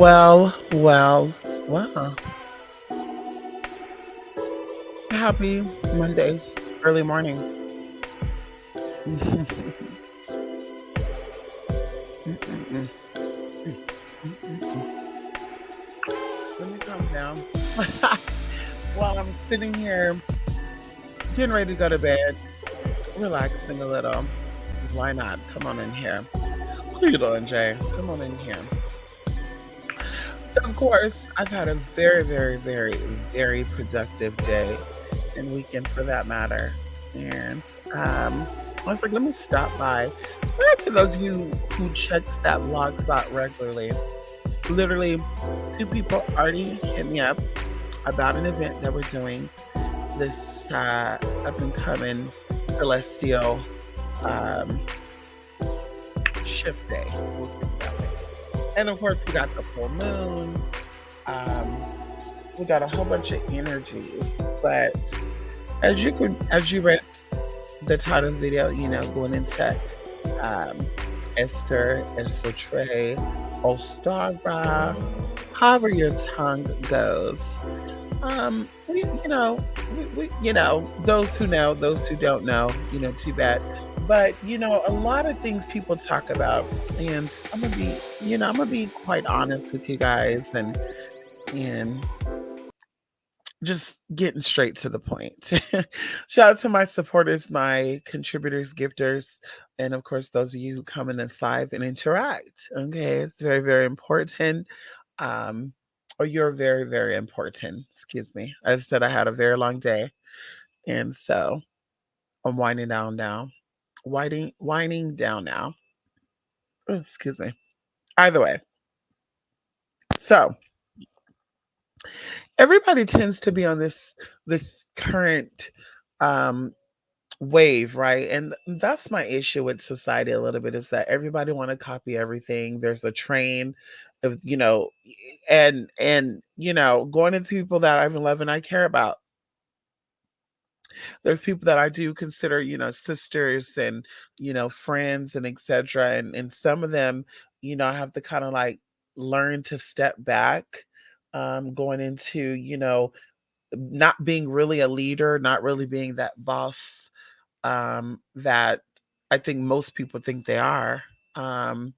Well. Happy Monday, early morning. Mm-mm-mm. Mm-mm-mm. Let me calm down. While I'm sitting here getting ready to go to bed, relaxing a little. Why not? Come on in here. What are you doing, Jay? Come on in here. So, of course, I've had a very, very, very, very productive day and weekend for that matter. And I was like, let me stop by. Shout out to those of you who checks that blog spot regularly. Literally, two people already hit me up about an event that we're doing this up and coming celestial um, shift day. We'll put it that way. And of course, we got the full moon. Um, we got a whole bunch of energies. But as you read the title of the video, going into um, Esther, Esoteric, Ostara, however your tongue goes. Those who know, those who don't know, too bad. But a lot of things people talk about, and I'm gonna be quite honest with you guys, and just getting straight to the point. Shout out to my supporters, my contributors, gifters, and of course those of you who come in and live and interact. Okay, it's very, very important. Um, or you're very, very important. Excuse me. As I said, I had a very long day, and so I'm winding down now. Winding down now. Oh, excuse me. Either way, so everybody tends to be on this current um wave, right? And that's my issue with society a little bit, is that everybody want to copy everything. There's a train of, and going into people that I even love and I care about. There's people that I do consider, sisters and, friends and etc. And some of them, I have to kind of like learn to step back, going into, not being really a leader, not really being that boss that I think most people think they are. Um,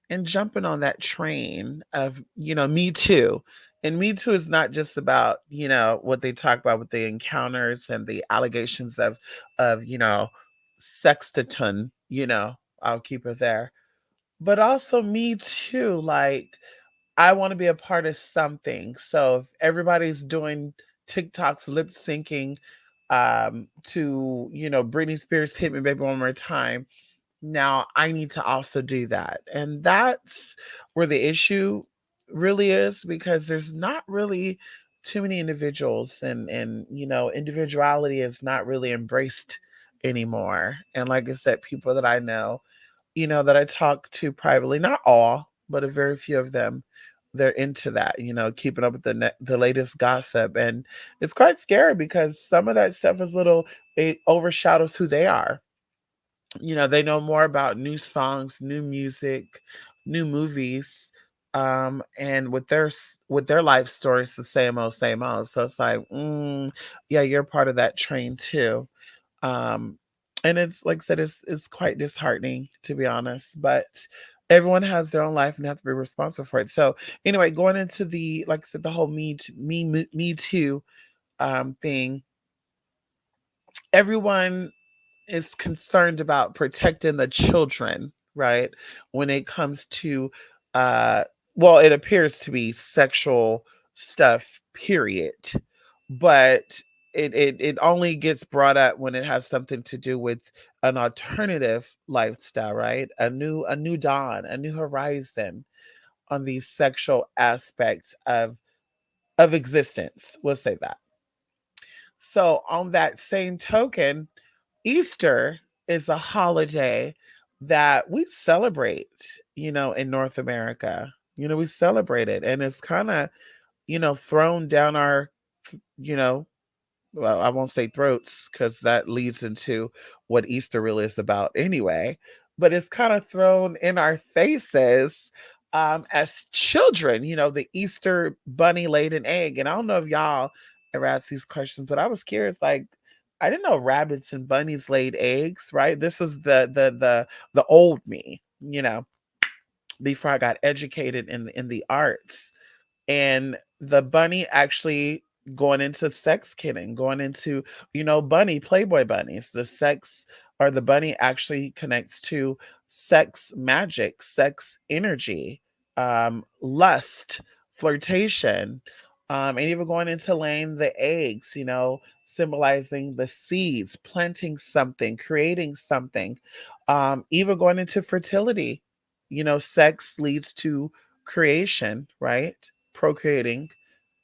and jumping on that train of, Me Too. And Me Too is not just about, what they talk about with the encounters and the allegations of, sextaton, I'll keep it there. But also Me Too, like I want to be a part of something. So if everybody's doing TikToks lip syncing to, Britney Spears hit me baby one more time, now I need to also do that. And that's where the issue really is, because there's not really too many individuals, and individuality is not really embraced anymore. And like I said, people that I know, that I talk to privately, not all, but a very few of them, they're into that, keeping up with the latest gossip. And it's quite scary because some of that stuff is little, it overshadows who they are. They know more about new songs, new music, new movies, and with their life stories, the same old, same old. So it's like, yeah, you're part of that train too. Um, and it's like I said, it's quite disheartening, to be honest. But everyone has their own life and have to be responsible for it. So anyway, going into the, like I said, the whole me too thing, everyone is concerned about protecting the children, right? When it comes to, uh, well, it appears to be sexual stuff, period. But it only gets brought up when it has something to do with an alternative lifestyle, right? A new dawn, a new horizon on these sexual aspects of existence. We'll say that. So on that same token, Easter is a holiday that we celebrate, in North America. We celebrate it, and it's kind of, thrown down our, you know, well, I won't say throats because that leads into what Easter really is about anyway, but it's kind of thrown in our faces as children, the Easter bunny laid an egg. And I don't know if y'all ever asked these questions, but I was curious, like, I didn't know rabbits and bunnies laid eggs, right? This is the old me, before I got educated in the arts. And the bunny actually going into sex kidding, going into, bunny, Playboy bunnies, the sex, or the bunny actually connects to sex magic, sex energy, lust, flirtation, and even going into laying the eggs, symbolizing the seeds, planting something, creating something, even going into fertility. Sex leads to creation, right? Procreating.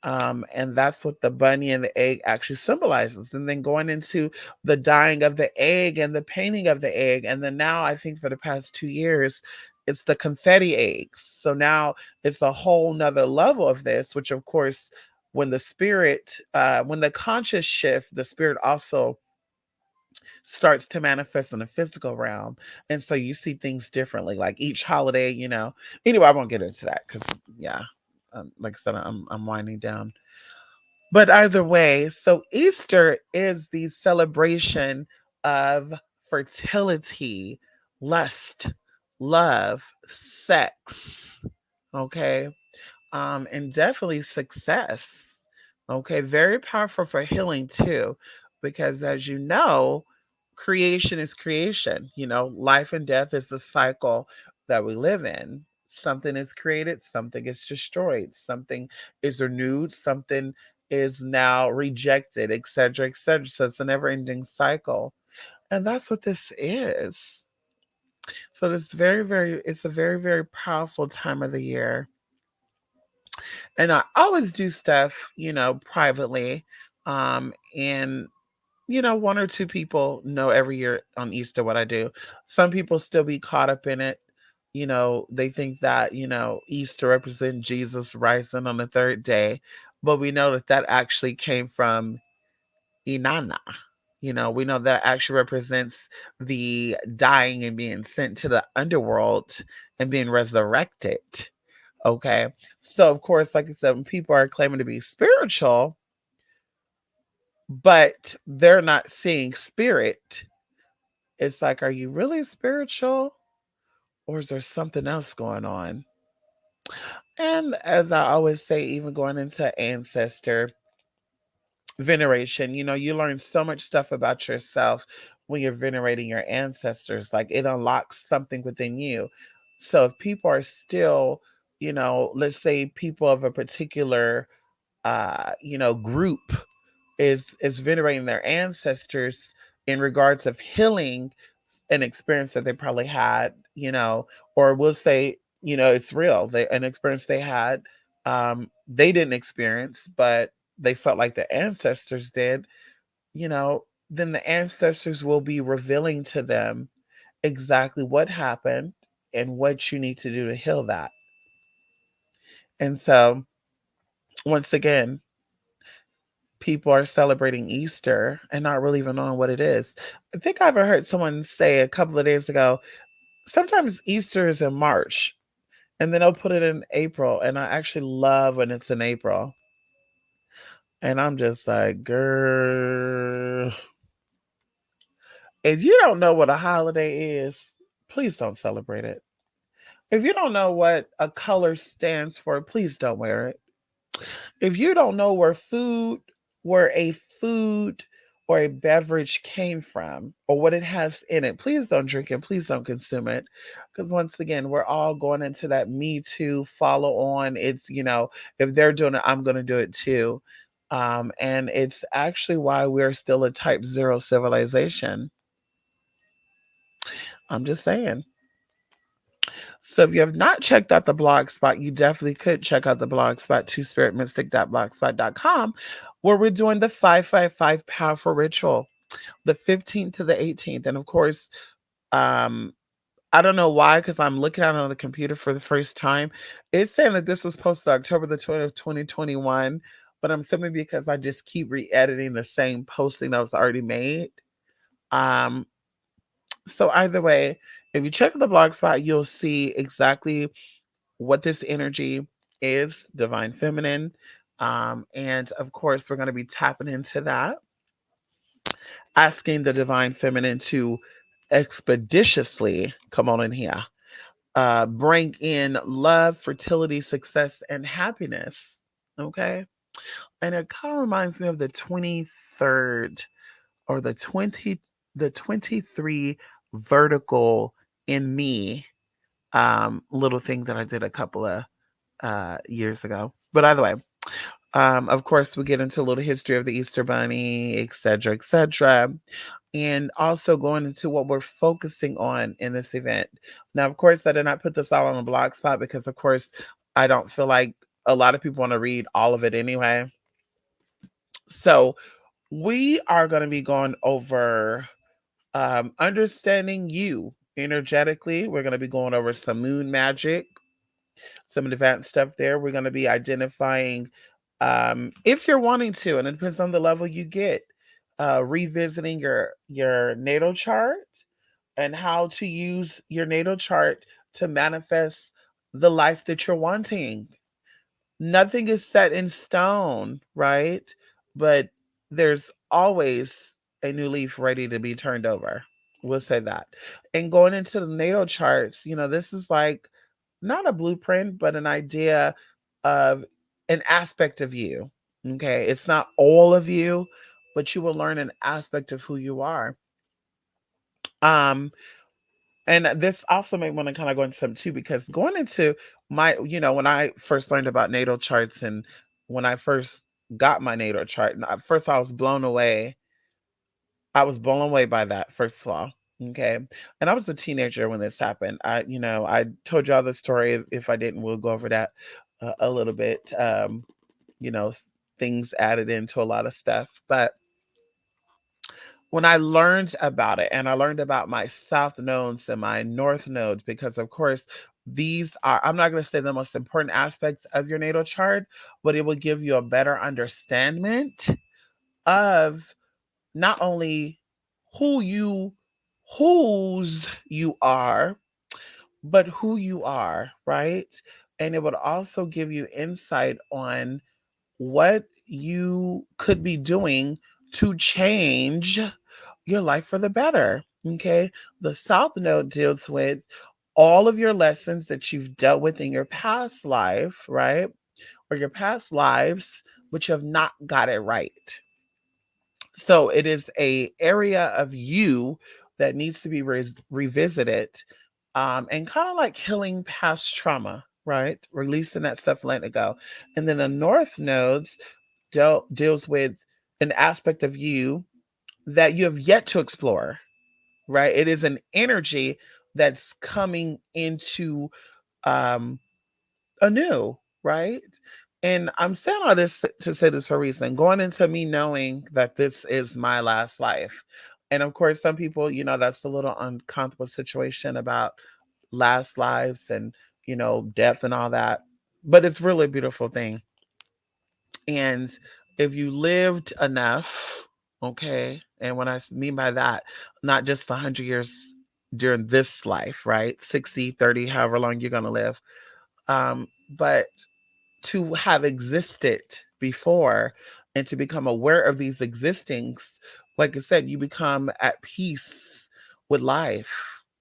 And that's what the bunny and the egg actually symbolizes. And then going into the dyeing of the egg and the painting of the egg. And then now, I think for the past 2 years, it's the confetti eggs. So now it's a whole nother level of this, which of course, when the conscious shift, the spirit also starts to manifest in the physical realm. And so you see things differently, like each holiday, Anyway, I won't get into that because, yeah, like I said, I'm winding down. But either way, so Easter is the celebration of fertility, lust, love, sex. Okay. And definitely success. Okay, very powerful for healing too, because as you know, creation is creation. Life and death is the cycle that we live in. Something is created, something is destroyed, something is renewed, something is now rejected, etc., etc. So it's a never-ending cycle, and that's what this is. So it's a very, very powerful time of the year. And I always do stuff, privately. And one or two people know every year on Easter what I do. Some people still be caught up in it. They think that, Easter represents Jesus rising on the third day. But we know that that actually came from Inanna. We know that actually represents the dying and being sent to the underworld and being resurrected. Okay. So, of course, like I said, when people are claiming to be spiritual, but they're not seeing spirit, it's like, are you really spiritual, or is there something else going on? And as I always say, even going into ancestor veneration, you learn so much stuff about yourself when you're venerating your ancestors. Like, it unlocks something within you. So if people are still, let's say people of a particular group is venerating their ancestors in regards of healing an experience that they probably had, or we'll say, it's real, an experience they had, they didn't experience, but they felt like the ancestors did, then the ancestors will be revealing to them exactly what happened and what you need to do to heal that. And so, once again, people are celebrating Easter and not really even knowing what it is. I think I ever heard someone say a couple of days ago, sometimes Easter is in March and then they'll put it in April. And I actually love when it's in April. And I'm just like, girl, if you don't know what a holiday is, please don't celebrate it. If you don't know what a color stands for, please don't wear it. If you don't know where a food or a beverage came from or what it has in it, please don't drink it. Please don't consume it. Because once again, we're all going into that Me Too follow on. It's, if they're doing it, I'm going to do it too. And it's actually why we're still a type zero civilization. I'm just saying. So if you have not checked out the blog spot, you definitely could check out the blog spot, twospiritmystic.blogspot.com, where we're doing the 555 powerful ritual, the 15th to the 18th. And of course, um, I don't know why, because I'm looking at it on the computer for the first time. It's saying that this was posted October the 20th, 2021, but I'm assuming because I just keep re-editing the same posting that was already made. Um, so either way, if you check the blog spot, you'll see exactly what this energy is, divine feminine. And of course, we're going to be tapping into that, asking the divine feminine to expeditiously come on in here, bring in love, fertility, success, and happiness. Okay. And it kind of reminds me of the 23rd or the 23 vertical in me little thing that I did a couple of years ago. But either way, of course, we get into a little history of the Easter Bunny, etc., etc., and also going into what we're focusing on in this event. Now, of course, I did not put this all on a blog spot because, of course, I don't feel like a lot of people want to read all of it anyway. So we are going to be going over understanding you energetically. We're going to be going over some moon magic, some advanced stuff there. We're going to be identifying, if you're wanting to, and it depends on the level you get, revisiting your natal chart and how to use your natal chart to manifest the life that you're wanting. Nothing is set in stone, right? But there's always a new leaf ready to be turned over. We'll say that. And going into the natal charts, this is like not a blueprint, but an idea of an aspect of you. Okay. It's not all of you, but you will learn an aspect of who you are. Um, and this also made me want to kind of go into something too, because going into when I first learned about natal charts and when I first got my natal chart, and at first I was blown away. I was blown away by that, first of all. Okay. And I was a teenager when this happened. I told y'all the story. If I didn't, we'll go over that a little bit. You know, things added into a lot of stuff. But when I learned about it and I learned about my south nodes and my north nodes, because of course, these are, I'm not going to say the most important aspects of your natal chart, but it will give you a better understanding of not only who you, whose you are, but who you are, right? And it would also give you insight on what you could be doing to change your life for the better. Okay. The South Node deals with all of your lessons that you've dealt with in your past life, right? Or your past lives, but you have not got it right. So it is a area of you that needs to be revisited, and kind of like healing past trauma, right? Releasing that stuff, letting it go. And then the North Nodes deals with an aspect of you that you have yet to explore, right? It is an energy that's coming into um, anew, right? And I'm saying all this to say this for a reason. Going into me knowing that this is my last life. And of course, some people, that's a little uncomfortable situation about last lives and, death and all that. But it's really a beautiful thing. And if you lived enough, okay, and what I mean by that, not just 100 years during this life, right? 60, 30, however long you're going to live, but to have existed before and to become aware of these existings, like I said, you become at peace with life,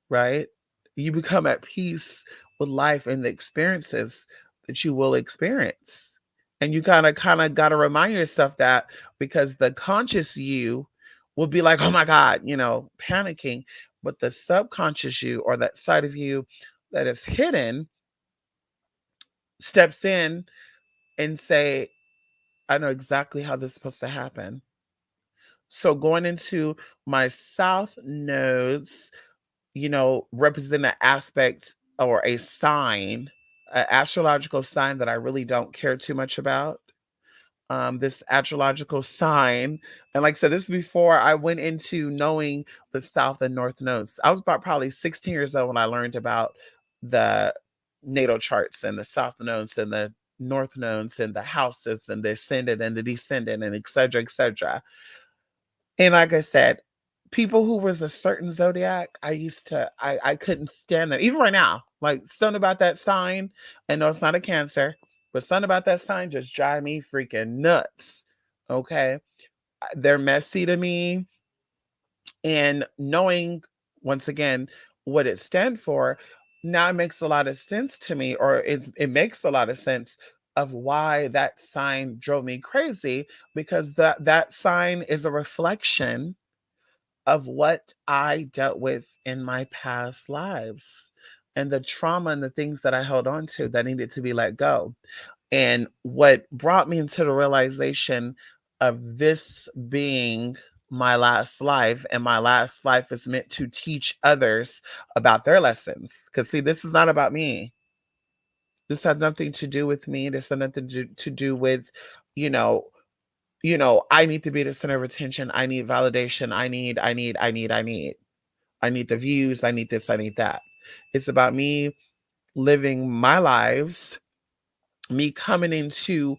right? You become at peace with life and the experiences that you will experience. And you kind of got to remind yourself that, because the conscious you will be like, oh my God, panicking. But the subconscious you, or that side of you that is hidden, steps in and say, I know exactly how this is supposed to happen. So going into my south nodes, represent an aspect or a sign, an astrological sign that I really don't care too much about. This astrological sign, and like I said, this is before I went into knowing the south and north nodes. I was about probably 16 years old when I learned about the natal charts and the south nodes and the north nodes and the houses and the ascendant and the descendant and et cetera, et cetera. And like I said, people who was a certain zodiac, I couldn't stand them. Even right now, Like something about that sign, and no, it's not a Cancer, but something about that sign just drive me freaking nuts. Okay. They're messy to me. And knowing once again what it stands for, now it makes a lot of sense to me, or it makes a lot of sense of why that sign drove me crazy, because that sign is a reflection of what I dealt with in my past lives and the trauma and the things that I held on to that needed to be let go. And what brought me into the realization of this being my last life, and my last life is meant to teach others about their lessons. Because, see, this is not about me. This has nothing to do with me. This has nothing to do with, you know, I need to be the center of attention. I need validation. I need the views. I need this. I need that. It's about me living my lives, me coming into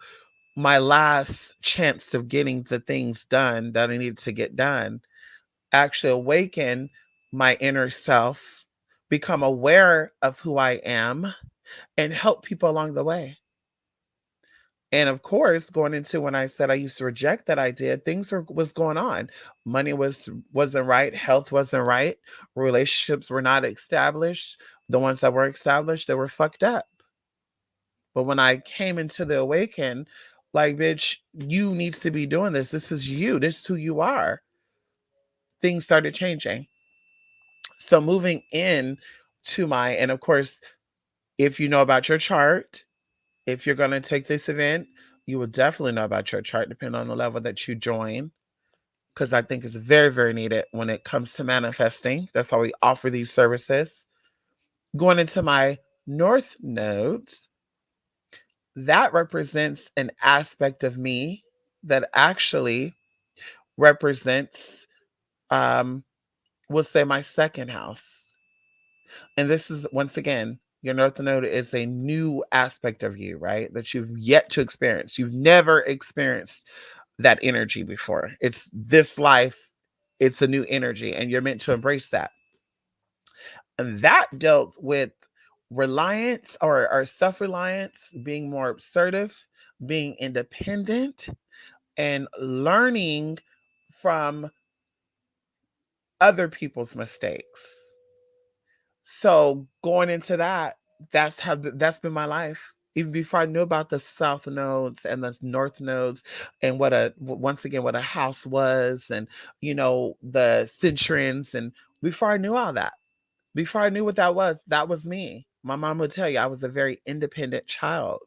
my last chance of getting the things done that I needed to get done, actually awaken my inner self, become aware of who I am, and help people along the way. And of course, going into when I said I used to reject that idea, things was going on. Money wasn't right, health wasn't right, relationships were not established. The ones that were established, they were fucked up. But when I came into the awaken, like, bitch, you needs to be doing this. This is you. This is who you are. Things started changing. So moving in to my, and of course, if you know about your chart, if you're going to take this event, you will definitely know about your chart, depending on the level that you join, because I think it's very, very needed when it comes to manifesting. That's why we offer these services. Going into my North nodes, that represents an aspect of me that actually represents, um, we'll say, my second house. And this is, once again, your North Node is a new aspect of you, right? That you've yet to experience. You've never experienced that energy before. It's this life, it's a new energy, and you're meant to embrace that. And that dealt with reliance, or self reliance, being more assertive, being independent, and learning from other people's mistakes. So going into that, that's been my life. Even before I knew about the south nodes and the north nodes, and once again what a house was, and the centurions, and before I knew all that, before I knew what that was me. My mom would tell you I was a very independent child.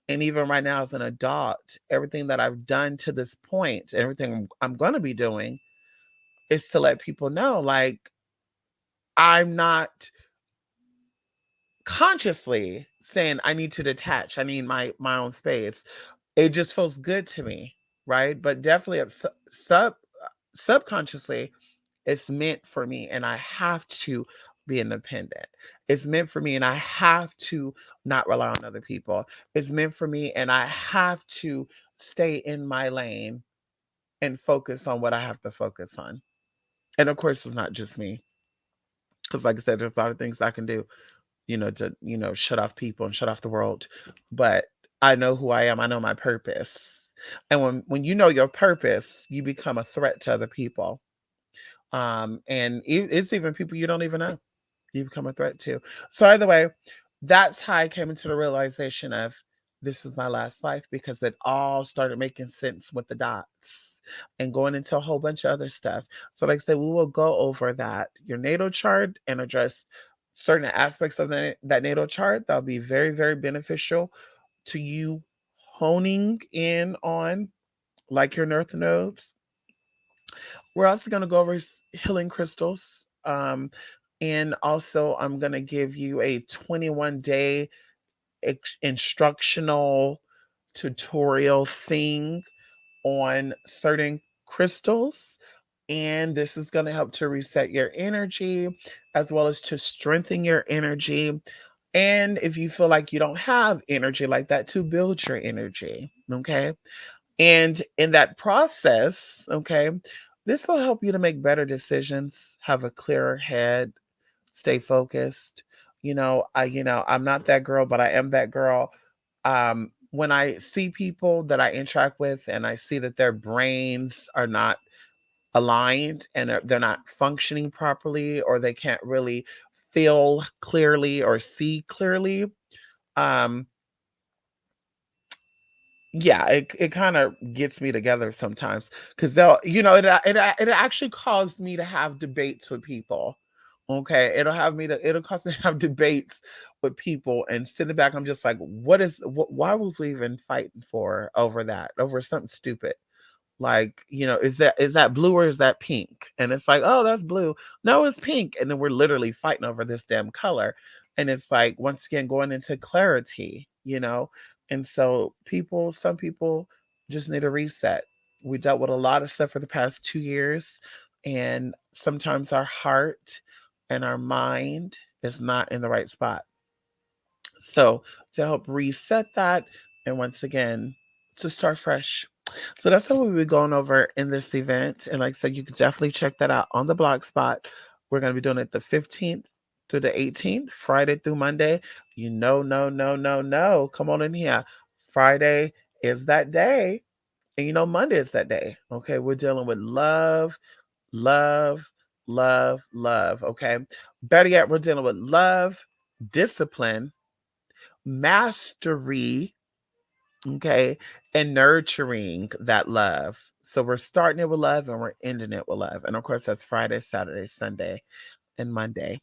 And even right now as an adult, everything that I've done to this point, everything I'm going to be doing, is to let people know, like, I'm not consciously saying I need to detach. I need my own space. It just feels good to me, right? But definitely subconsciously, it's meant for me, and I have to be independent. It's meant for me, and I have to not rely on other people. It's meant for me, and I have to stay in my lane and focus on what I have to focus on. And of course, it's not just me, because like I said, there's a lot of things I can do, to, shut off people and shut off the world. But I know who I am. I know my purpose. And when you know your purpose, you become a threat to other people. And it's even people you don't even know. You become a threat to. So either way, that's how I came into the realization of this is my last life, because it all started making sense with the dots and going into a whole bunch of other stuff. So like I said, we will go over that, your natal chart, and address certain aspects of that natal chart that'll be very, very beneficial to you honing in on, like your North nodes. We're also going to go over healing crystals. And also, I'm going to give you a 21-day instructional tutorial thing on certain crystals. And this is going to help to reset your energy, as well as to strengthen your energy. And if you feel like you don't have energy like that, to build your energy. Okay. And in that process, okay, this will help you to make better decisions, have a clearer head, stay focused. I'm not that girl, but I am that girl. When I see people that I interact with and I see that their brains are not aligned and they're not functioning properly, or they can't really feel clearly or see clearly, um, yeah, it kind of gets me together sometimes, because it actually caused me to have debates with people. Okay, it'll cause me to have debates with people, and sitting back, I'm just like, why was we even fighting for over that, over something stupid? Like, is that blue or is that pink? And it's like, oh, that's blue. No, it's pink. And then we're literally fighting over this damn color. And it's like, once again, going into clarity. And so some people just need a reset. We dealt with a lot of stuff for the past 2 years, and sometimes our heart and our mind is not in the right spot. So, to help reset that, and once again, to start fresh. So that's what we'll be going over in this event. And like I said, you can definitely check that out on the blog spot. We're going to be doing it the 15th through the 18th, Friday through Monday. No, no, no, no. Come on in here. Friday is that day. And Monday is that day. Okay. We're dealing with love, love, love, love. Okay. Better yet, we're dealing with love, discipline, mastery, okay, and nurturing that love. So we're starting it with love and we're ending it with love. And of course, that's Friday, Saturday, Sunday, and Monday.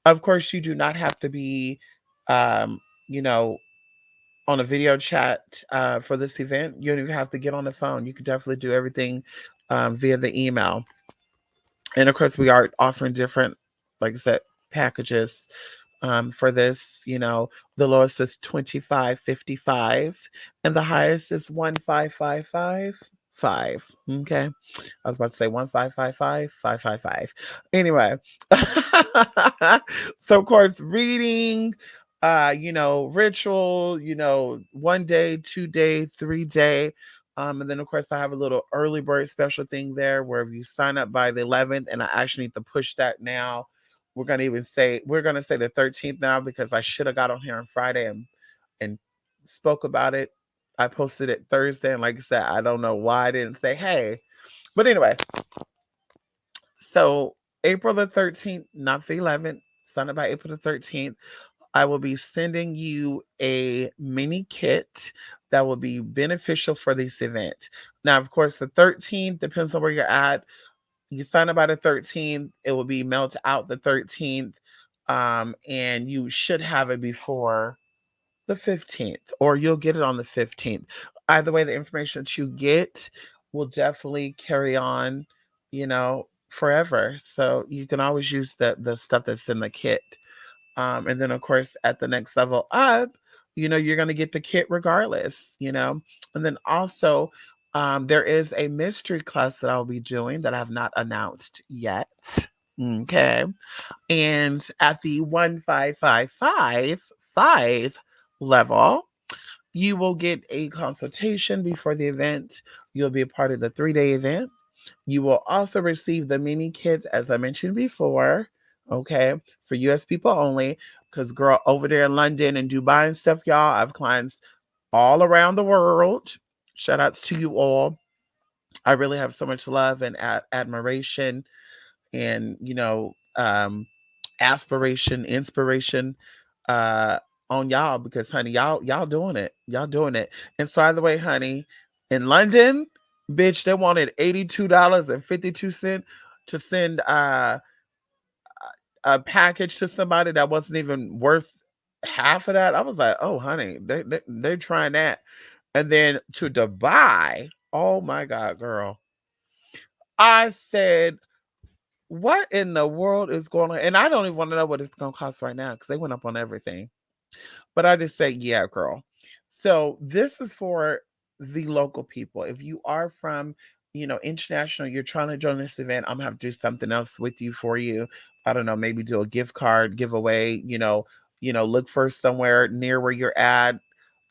Of course, you do not have to be, um, you know, on a video chat for this event. You don't even have to get on the phone. You can definitely do everything via the email. And of course, we are offering different, like I said, packages for this. The lowest is 25.55, and the highest is 1555. Okay, I was about to say 1555 555. Anyway, so of course, reading, ritual, 1 day, 2 day, 3 day. And then of course I have a little early bird special thing there where if you sign up by the 11th, and I actually need to push that now. We're gonna say the 13th now, because I should have got on here on Friday and spoke about it. I posted it Thursday, and like I said, I don't know why I didn't say hey. But anyway, so April the 13th, not the 11th, sign up by April the 13th. I will be sending you a mini kit that will be beneficial for this event. Now, of course, the 13th depends on where you're at. You sign up by the 13th, it will be mailed out the 13th, and you should have it before the 15th, or you'll get it on the 15th. Either way, the information that you get will definitely carry on, forever. So you can always use the stuff that's in the kit. And then, of course, at the next level up, you're going to get the kit regardless. And then also, there is a mystery class that I'll be doing that I have not announced yet. Okay. And at the 1555 level, you will get a consultation before the event. You'll be a part of the 3 day event. You will also receive the mini kits, as I mentioned before, okay, for US people only. Because, girl, over there in London and Dubai and stuff, y'all, I have clients all around the world. Shout outs to you all. I really have so much love and admiration and, aspiration, inspiration uh, on y'all, because, honey, y'all doing it. Y'all doing it. And so, by the way, honey, in London, bitch, they wanted $82.52 to send a package to somebody that wasn't even worth half of that. I was like, oh, honey, they're trying that. And then to Dubai, oh my God, girl. I said, what in the world is going on? And I don't even want to know what it's going to cost right now, because they went up on everything. But I just say, yeah, girl. So this is for the local people. If you are from, international, you're trying to join this event, I'm gonna have to do something else with you for you. I don't know, maybe do a gift card giveaway, look for somewhere near where you're at.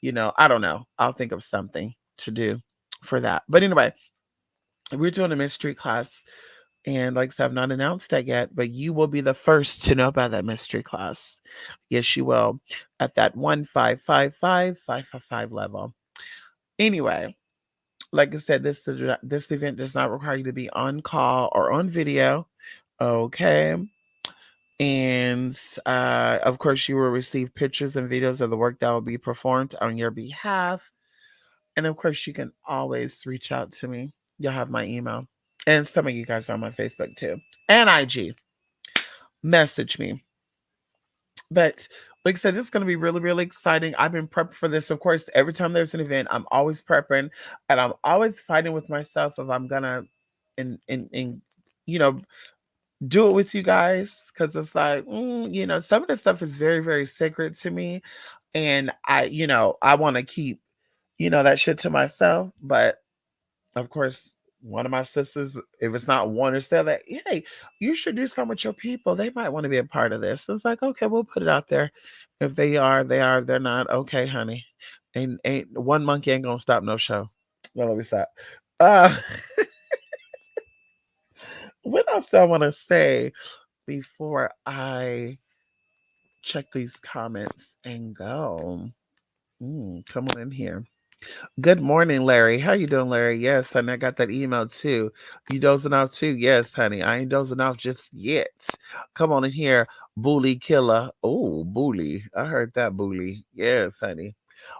I don't know. I'll think of something to do for that. But anyway, we're doing a mystery class And like I said, I've not announced that yet, but you will be the first to know about that mystery class. Yes, you will. At that 1555555 level. Anyway, like I said, this event does not require you to be on call or on video. Okay. And of course, you will receive pictures and videos of the work that will be performed on your behalf. And of course, you can always reach out to me. You'll have my email. And some of you guys are on my Facebook too. And IG. Message me. But like I said, this is going to be really, really exciting. I've been prepping for this. Of course, every time there's an event, I'm always prepping, and I'm always fighting with myself if I'm gonna, and you know, do it with you guys because it's like, some of this stuff is very, very sacred to me, and I want to keep, that shit to myself. But of course, one of my sisters, if it's not one, is still like, hey, you should do something with your people. They might want to be a part of this. So it's like, okay, we'll put it out there. If they are, they are. If they're not, okay, honey. Ain't one monkey ain't gonna stop no show. Well, let me stop. Uh, what else do I want to say before I check these comments and go? Come on in here. Good morning, Larry. How you doing, Larry? Yes, honey, I got that email too. You dozing off too? Yes, honey. I ain't dozing off just yet. Come on in here, bully killer. Oh, bully. I heard that, bully. Yes, honey.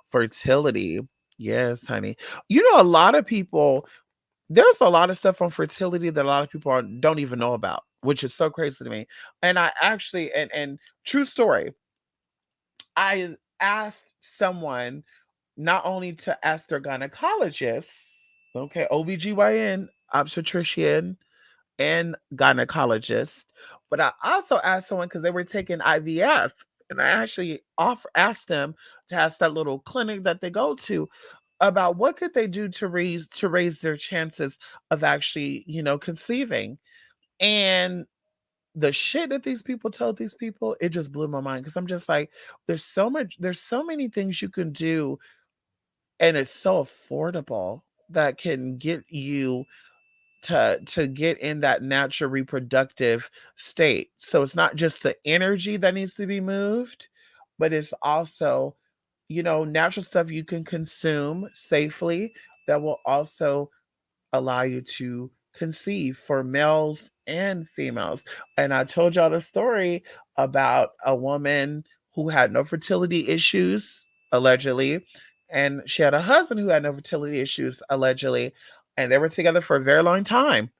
Fertility. Yes, honey. A lot of people, there's a lot of stuff on fertility that a lot of people don't even know about, which is so crazy to me. And I actually, and true story, I asked someone not only to ask their gynecologist, okay, OBGYN, obstetrician, and gynecologist, but I also asked someone because they were taking IVF, and I actually asked them to ask that little clinic that they go to about what could they do to raise their chances of actually, conceiving. And the shit that these people told these people, it just blew my mind because I'm just like, there's so many things you can do, and it's so affordable that can get you to get in that natural reproductive state. So it's not just the energy that needs to be moved, but it's also, natural stuff you can consume safely that will also allow you to conceive for males and females. And I told y'all the story about a woman who had no fertility issues, allegedly, and she had a husband who had no fertility issues, allegedly, and they were together for a very long time.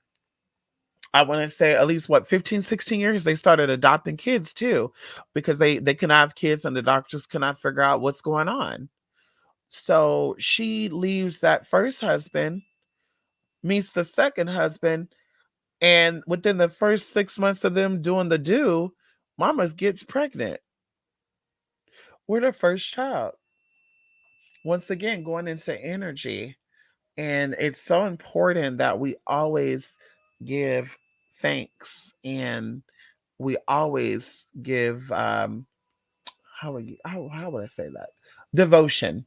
I want to say at least 15, 16 years. They started adopting kids too, because they cannot have kids and the doctors cannot figure out what's going on. So she leaves that first husband, meets the second husband, and within the first 6 months of them doing the do, mama gets pregnant with her first child. Once again, going into energy. And it's so important that we always give thanks, and we always give how would I say that? Devotion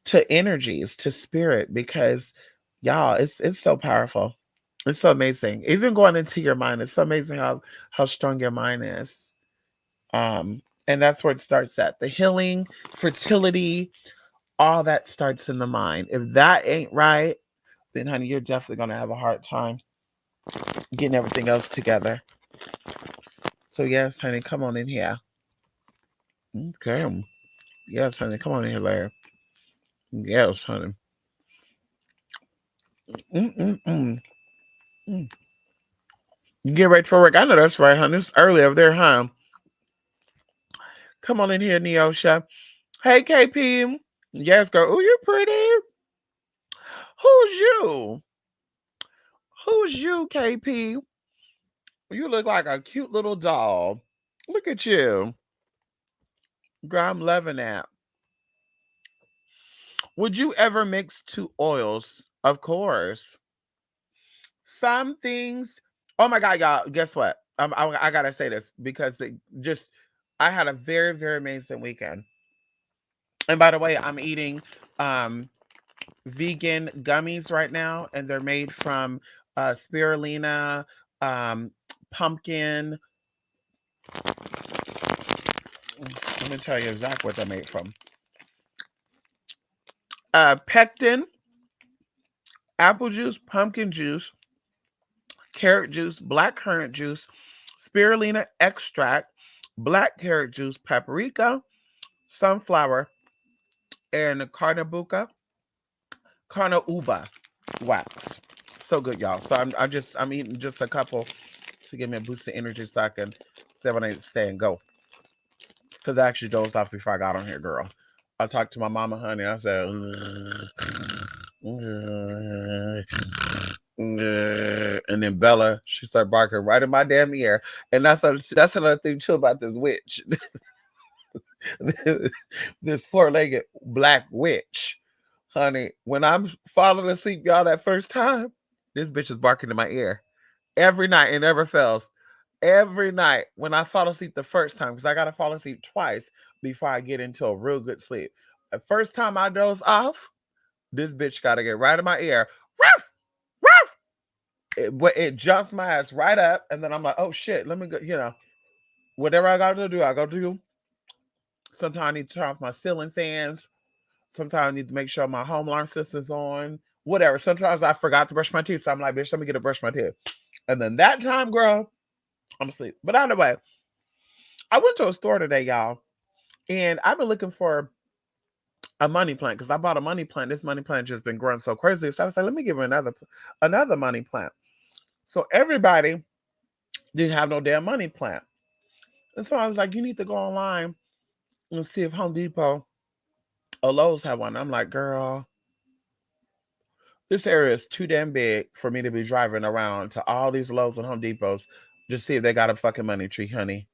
to energies, to spirit, because y'all, it's so powerful. It's so amazing. Even going into your mind, it's so amazing how strong your mind is. And that's where it starts at. The healing, fertility, all that starts in the mind. If that ain't right, then honey, you're definitely gonna have a hard time getting everything else together. So yes, honey, come on in here. Okay. Yes, honey, come on in here, Larry. Yes, honey. Mm-mm-mm. Mm. Get ready for work. I know that's right, honey. It's early over there, huh? Come on in here, Neosha. Hey, KP. Yes, girl. Oh, you're pretty. Who's you? Who's you, KP? You look like a cute little doll. Look at you. Girl, I'm loving that. Would you ever mix two oils? Of course. Some things. Oh my God, y'all. Guess what? I gotta say this because I had a very, very amazing weekend. And by the way, I'm eating um, vegan gummies right now, and they're made from spirulina, um, pumpkin. Let me tell you exactly what they're made from. Pectin, apple juice, pumpkin juice, carrot juice, black currant juice, spirulina extract, black carrot juice, paprika, sunflower, and carnauba wax. So good, y'all. So I'm eating just a couple to give me a boost of energy so I can 7 8 stay and go. Because I actually dozed off before I got on here, girl. I talked to my mama, honey. I said, and then Bella, she started barking right in my damn ear. And that's another thing too about this witch, this four-legged black witch, honey. When I'm falling asleep, y'all, that first time, this bitch is barking in my ear every night. It never fails. Every night when I fall asleep the first time, because I gotta fall asleep twice before I get into a real good sleep. The first time I doze off, this bitch gotta get right in my ear. Ruff, ruff. It jumps my ass right up, and then I'm like, oh shit, let me go. Whatever I gotta do, I go do. Sometimes I need to turn off my ceiling fans. Sometimes I need to make sure my home alarm system's on. Whatever. Sometimes I forgot to brush my teeth, so I'm like, bitch, let me get to brush my teeth. And then that time, girl, I'm asleep. But either way, I went to a store today, y'all, and I've been looking for a money plant because I bought a money plant. This money plant just been growing so crazy. So I was like, let me give her another money plant. So everybody didn't have no damn money plant. And so I was like, you need to go online and see if Home Depot or Lowe's have one. I'm like, girl, this area is too damn big for me to be driving around to all these Lowe's and Home Depots just see if they got a fucking money tree, honey.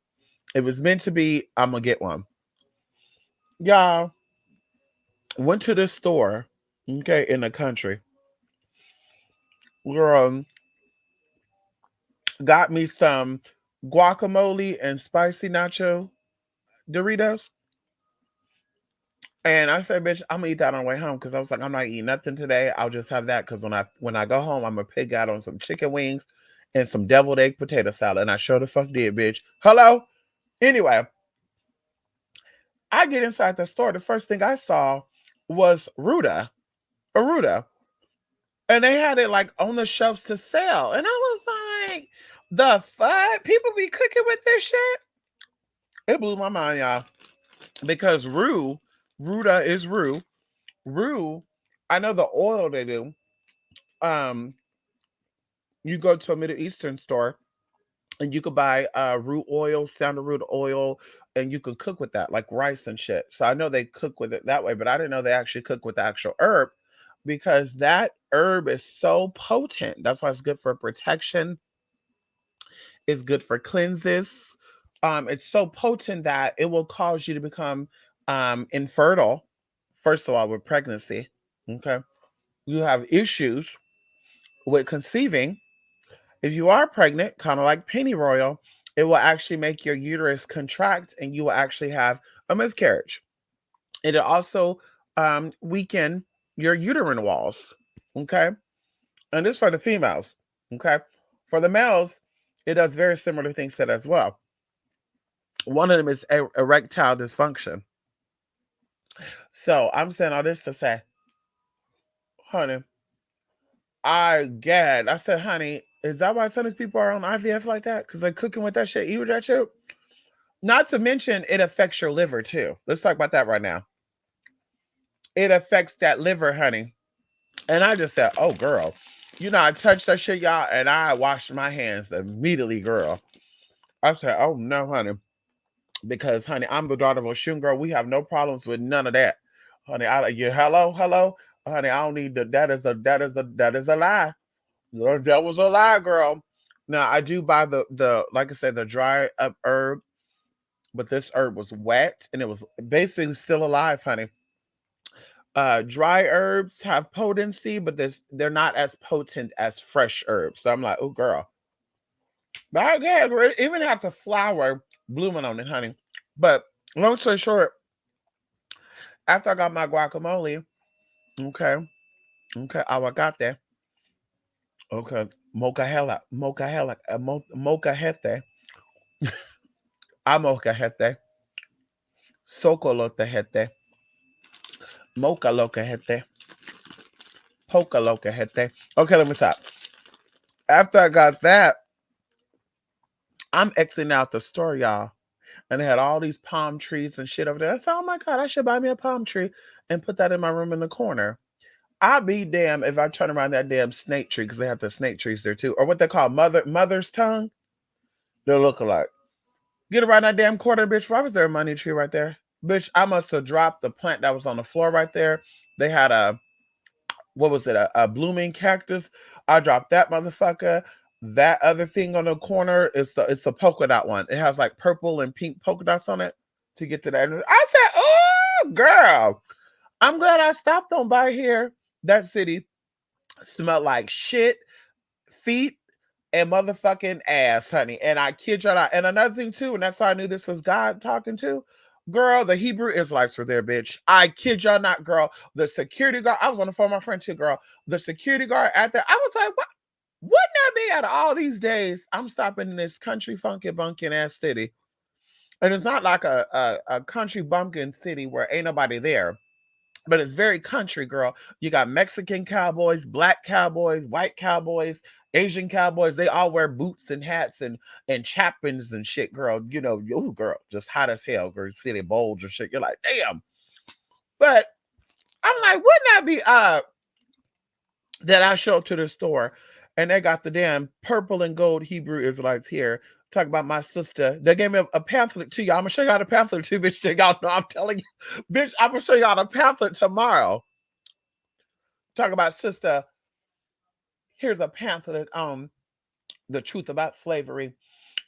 If it's meant to be, I'm gonna get one. Y'all, went to this store, okay, in the country. Girl, got me some guacamole and spicy nacho Doritos. And I said, bitch, I'm gonna eat that on the way home because I was like, I'm not eating nothing today. I'll just have that because when I go home, I'm gonna pig out on some chicken wings and some deviled egg potato salad. And I sure the fuck did, bitch. Hello? Anyway, I get inside the store. The first thing I saw was Aruda. And they had it like on the shelves to sell. And I was like, the fuck? People be cooking with this shit? It blew my mind, y'all. Because Ruda is Rue. Rue, I know the oil they do. Um, you go to a Middle Eastern store and you could buy root oil, sandalwood oil, and you could cook with that, like rice and shit. So I know they cook with it that way, but I didn't know they actually cook with the actual herb because that herb is so potent. That's why it's good for protection. It's good for cleanses. It's so potent that it will cause you to become infertile. First of all, with pregnancy, okay, you have issues with conceiving. If you are pregnant, kind of like pennyroyal, it will actually make your uterus contract and you will actually have a miscarriage. It'll also weaken your uterine walls. Okay. And this for the females. Okay. For the males, it does very similar things to that as well. One of them is erectile dysfunction. So I'm saying all this to say, honey, I get. I said, honey, is that why some of these people are on IVF like that? Because they're cooking with that shit, eat with that shit? Not to mention, it affects your liver too. Let's talk about that right now. It affects that liver, honey. And I just said, oh, girl. I touched that shit, y'all, and I washed my hands immediately, girl. I said, oh, no, honey. Because, honey, I'm the daughter of a Shun girl. We have no problems with none of that. Honey, hello. Honey, I don't need that is a lie. That was a lie, girl. Now, I do buy like I said, the dry up herb, but this herb was wet and it was basically still alive, honey. Dry herbs have potency, but they're not as potent as fresh herbs. So I'm like, oh girl. But I get even have the flower blooming on it, honey. But long story short, after I got my guacamole, okay, I got there. Okay. mocha jete, amoca jete, socolote jete, mocha loca jete, poca loca jete. Okay, let me stop. After I got that, I'm exiting out the store, y'all. And they had all these palm trees and shit over there. I said, oh my God, I should buy me a palm tree and put that in my room in the corner. I'll be damn if I turn around that damn snake tree because they have the snake trees there too, or what they call mother's tongue. They look alike. Get around that damn corner, bitch. Why was there a money tree right there, bitch? I must have dropped the plant that was on the floor right there. They had a what was it? A blooming cactus. I dropped that motherfucker. That other thing on the corner is it's a polka dot one. It has like purple and pink polka dots on it to get to that. I said, oh girl, I'm glad I stopped on by here. That city smelled like shit, feet, and motherfucking ass, honey. And I kid you not. And another thing too, and that's how I knew this was God talking to. Girl, the Hebrew Israelites were there, bitch. I kid y'all not, girl. The security guard, I was on the phone with my friend too, girl. The security guard out there, I was like, what? Wouldn't that be out of all these days? I'm stopping in this country funky bunkin ass city. And it's not like a country bumpkin city where ain't nobody there, but it's very country, girl. You got Mexican cowboys, black cowboys, white cowboys, Asian cowboys. They all wear boots and hats and chaplains and shit, girl. You know, oh girl, just hot as hell, girl. City bulge and shit. You're like, damn. But I'm like, wouldn't that be that I show up to the store and they got the damn purple and gold Hebrew Israelites here. Talk about my sister. They gave me a pamphlet to y'all. I'm gonna show y'all the pamphlet too, bitch. Y'all know I'm telling you, bitch. I'm gonna show y'all the pamphlet tomorrow. Talk about sister. Here's a pamphlet on the truth about slavery,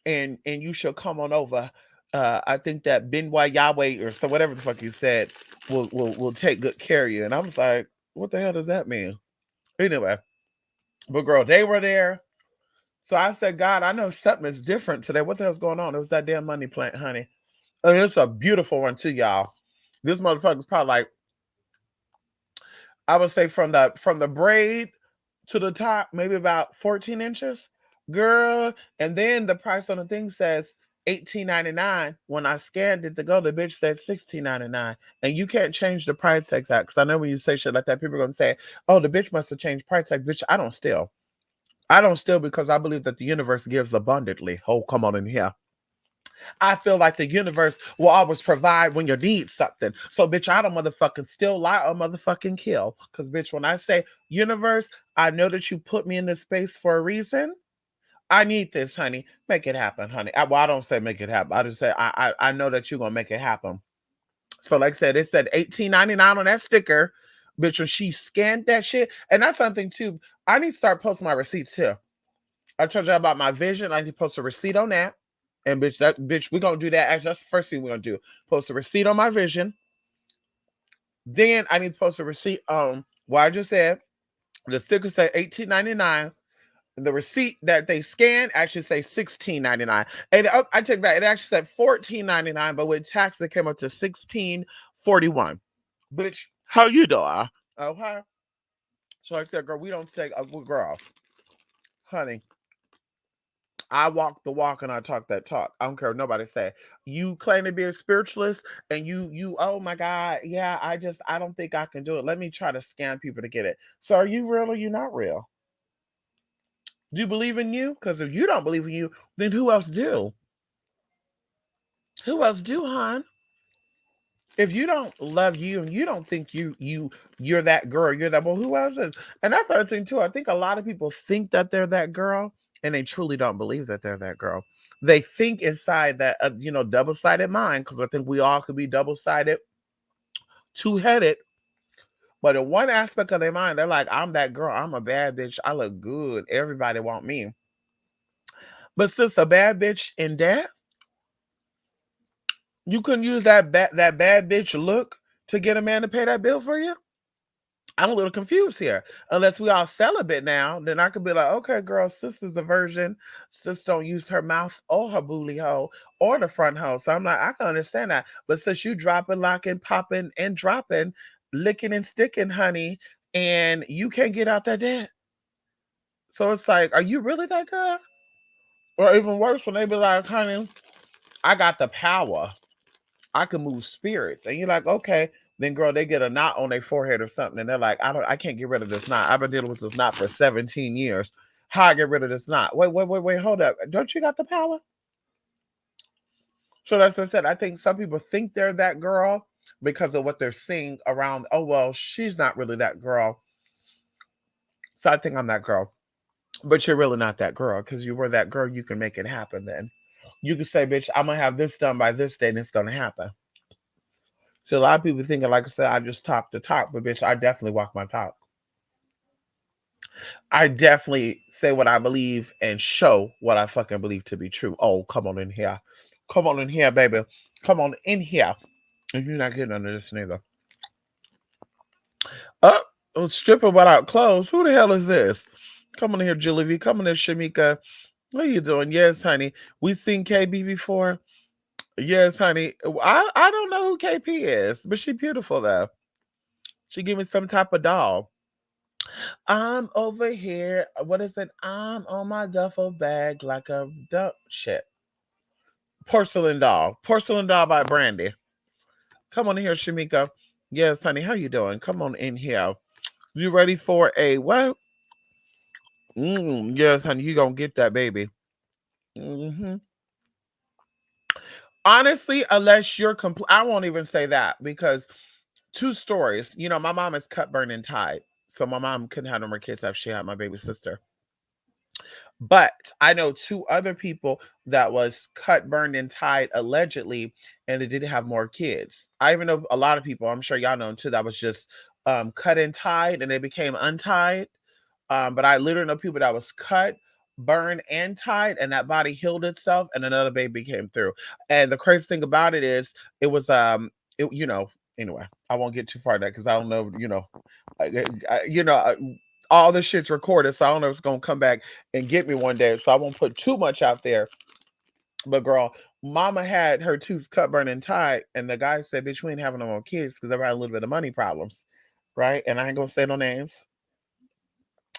and you shall come on over. I think that Benwa Yahweh or so whatever the fuck you said will take good care of you. And I was like, what the hell does that mean? Anyway, but girl, they were there. So I said, God, I know something is different today. What the hell's going on? It was that damn money plant, honey. And it's a beautiful one too, y'all. This motherfucker's probably like, I would say from the braid to the top, maybe about 14 inches. Girl. And then the price on the thing says 18.99. When I scanned it to go, the bitch said 16.99. And you can't change the price tags out. Because I know when you say shit like that, people are gonna say, oh, the bitch must have changed price tag. Bitch, I don't steal. I don't steal because I believe that the universe gives abundantly. Oh, come on in here. I feel like the universe will always provide when you need something. So, bitch, I don't motherfucking steal, lie, or motherfucking kill. Because, bitch, when I say universe, I know that you put me in this space for a reason. I need this, honey. Make it happen, honey. Well, I don't say make it happen. I just say I know that you're gonna make it happen. So, like I said, it said 18.99 on that sticker. Bitch, when she scanned that shit, and that's something too. I need to start posting my receipts too. I told you about my vision. I need to post a receipt on that. And bitch, we're gonna do that. Actually, that's the first thing we're gonna do. Post a receipt on my vision. Then I need to post a receipt on what I just said. The sticker say 18.99. The receipt that they scan actually say 16.99. And I take that. It actually said 14.99, but with tax it came up to 16.41. Bitch, how you doing? Okay. So I said, girl, we don't take a girl, honey. I walk the walk and I talk that talk. I don't care what nobody say. You claim to be a spiritualist and you oh my God, yeah, I don't think I can do it. Let me try to scam people to get it. So are you real or you not real? Do you believe in you? Because if you don't believe in you, then who else do? Who else do, hon? If you don't love you and you don't think you're that girl, you're that well, who else is? And that's the other thing too. I think a lot of people think that they're that girl, and they truly don't believe that they're that girl. They think inside that double-sided mind, because I think we all could be double-sided, two-headed. But in one aspect of their mind, they're like, I'm that girl. I'm a bad bitch. I look good. Everybody want me. But since a bad bitch in debt, you couldn't use that bad bitch look to get a man to pay that bill for you. I'm a little confused here. Unless we all celibate now, then I could be like, okay, girl, sis is a virgin. Sis don't use her mouth or her booty hole or the front hole. So I'm like, I can understand that. But since you dropping, locking, popping, and dropping, licking and sticking, honey, and you can't get out that debt. So it's like, are you really that girl? Or even worse, when they be like, honey, I got the power. I can move spirits. And you're like, okay. Then girl, they get a knot on their forehead or something, and they're like, I can't get rid of this knot. I've been dealing with this knot for 17 years. How I get rid of this knot? Wait, hold up. Don't you got the power? So that's what I said. I think some people think they're that girl because of what they're seeing around. Oh well, she's not really that girl. So I think I'm that girl. But you're really not that girl because you were that girl, you can make it happen then. You can say, bitch, I'm gonna have this done by this day and it's gonna happen. So a lot of people thinking, like I said, I just talk the talk, but bitch, I definitely walk my talk. I definitely say what I believe and show what I fucking believe to be true. Oh, come on in here. Come on in here, baby. Come on in here. And you're not getting under this neither. Oh, stripper without clothes. Who the hell is this? Come on in here, Julie V. Come on in, Shamika. What are you doing? Yes, honey. We seen KB before. Yes, honey. I don't know who KP is, but she beautiful though. She gave me some type of doll. I'm over here. What is it? I'm on my duffel bag like a shit. Porcelain doll. Porcelain doll by Brandy. Come on in here, Shamika. Yes, honey. How you doing? Come on in here. You ready for a what? Yes, honey. You gonna get that baby. hmm Honestly, unless you're complete, I won't even say that because two stories. You know, my mom is cut, burned, and tied. So my mom couldn't have no more kids after she had my baby sister. But I know two other people that was cut, burned, and tied allegedly, and they didn't have more kids. I even know a lot of people, I'm sure y'all know them too, that was just cut and tied and they became untied. But I literally know people that was cut, burned, and tied, and that body healed itself, and another baby came through. And the crazy thing about it is, it was anyway, I won't get too far into that because I don't know, you know, all this shit's recorded, so I don't know if it's gonna come back and get me one day. So I won't put too much out there. But girl, mama had her tubes cut, burned, and tied, and the guy said, "Bitch, we ain't having no more kids because they had a little bit of money problems, right?" And I ain't gonna say no names,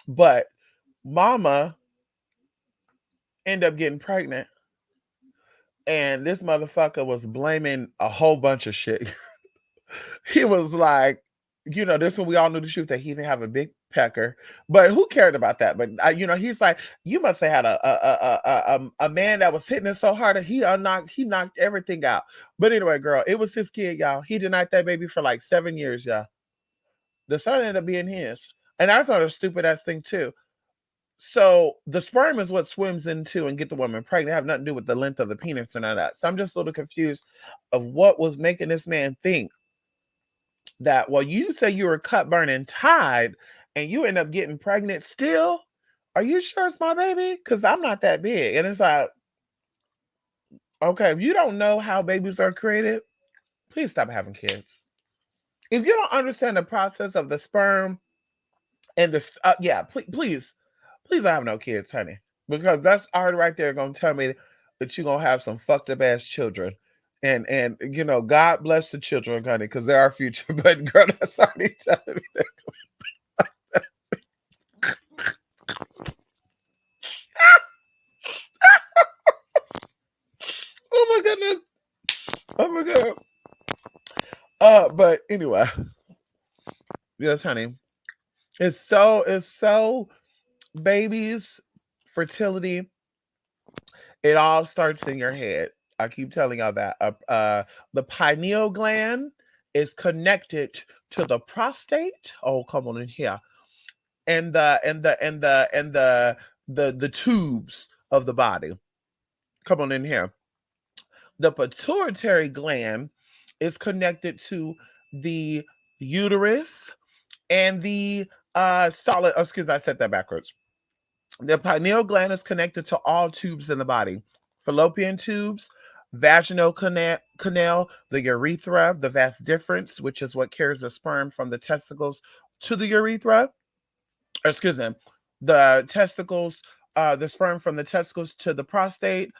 but mama ended up getting pregnant, and this motherfucker was blaming a whole bunch of shit. He was like, this one we all knew the truth that he didn't have a big pecker, but who cared about that? But he's like, you must have had a man that was hitting it so hard that he knocked everything out. But anyway, girl, it was his kid, y'all. He denied that baby for like 7 years, y'all. The son ended up being his, and I thought a stupid ass thing too. So the sperm is what swims into and get the woman pregnant. It have nothing to do with the length of the penis and all that. So I'm just a little confused of what was making this man think that, well, you say you were cut, burned, and tied, and you end up getting pregnant still. Are you sure it's my baby? Because I'm not that big. And it's like, okay, if you don't know how babies are created, please stop having kids. If you don't understand the process of the sperm and the, yeah, please don't have no kids, honey. Because that's already right there going to tell me that you're going to have some fucked up ass children. And God bless the children, honey, because they're our future. But girl, that's already telling me oh my goodness. Oh my god. But anyway, yes, honey. It's so babies, fertility, it all starts in your head. I keep telling y'all that. The pineal gland is connected to the prostate. Oh, come on in here. And the tubes of the body. Come on in here. The pituitary gland is connected to the uterus and the solid. Oh, excuse me, I said that backwards. The pineal gland is connected to all tubes in the body: fallopian tubes, vaginal canal, the urethra, the vas deferens, which is what carries the sperm from the testicles to the urethra. Or excuse me, the testicles, the sperm from the testicles to the prostate,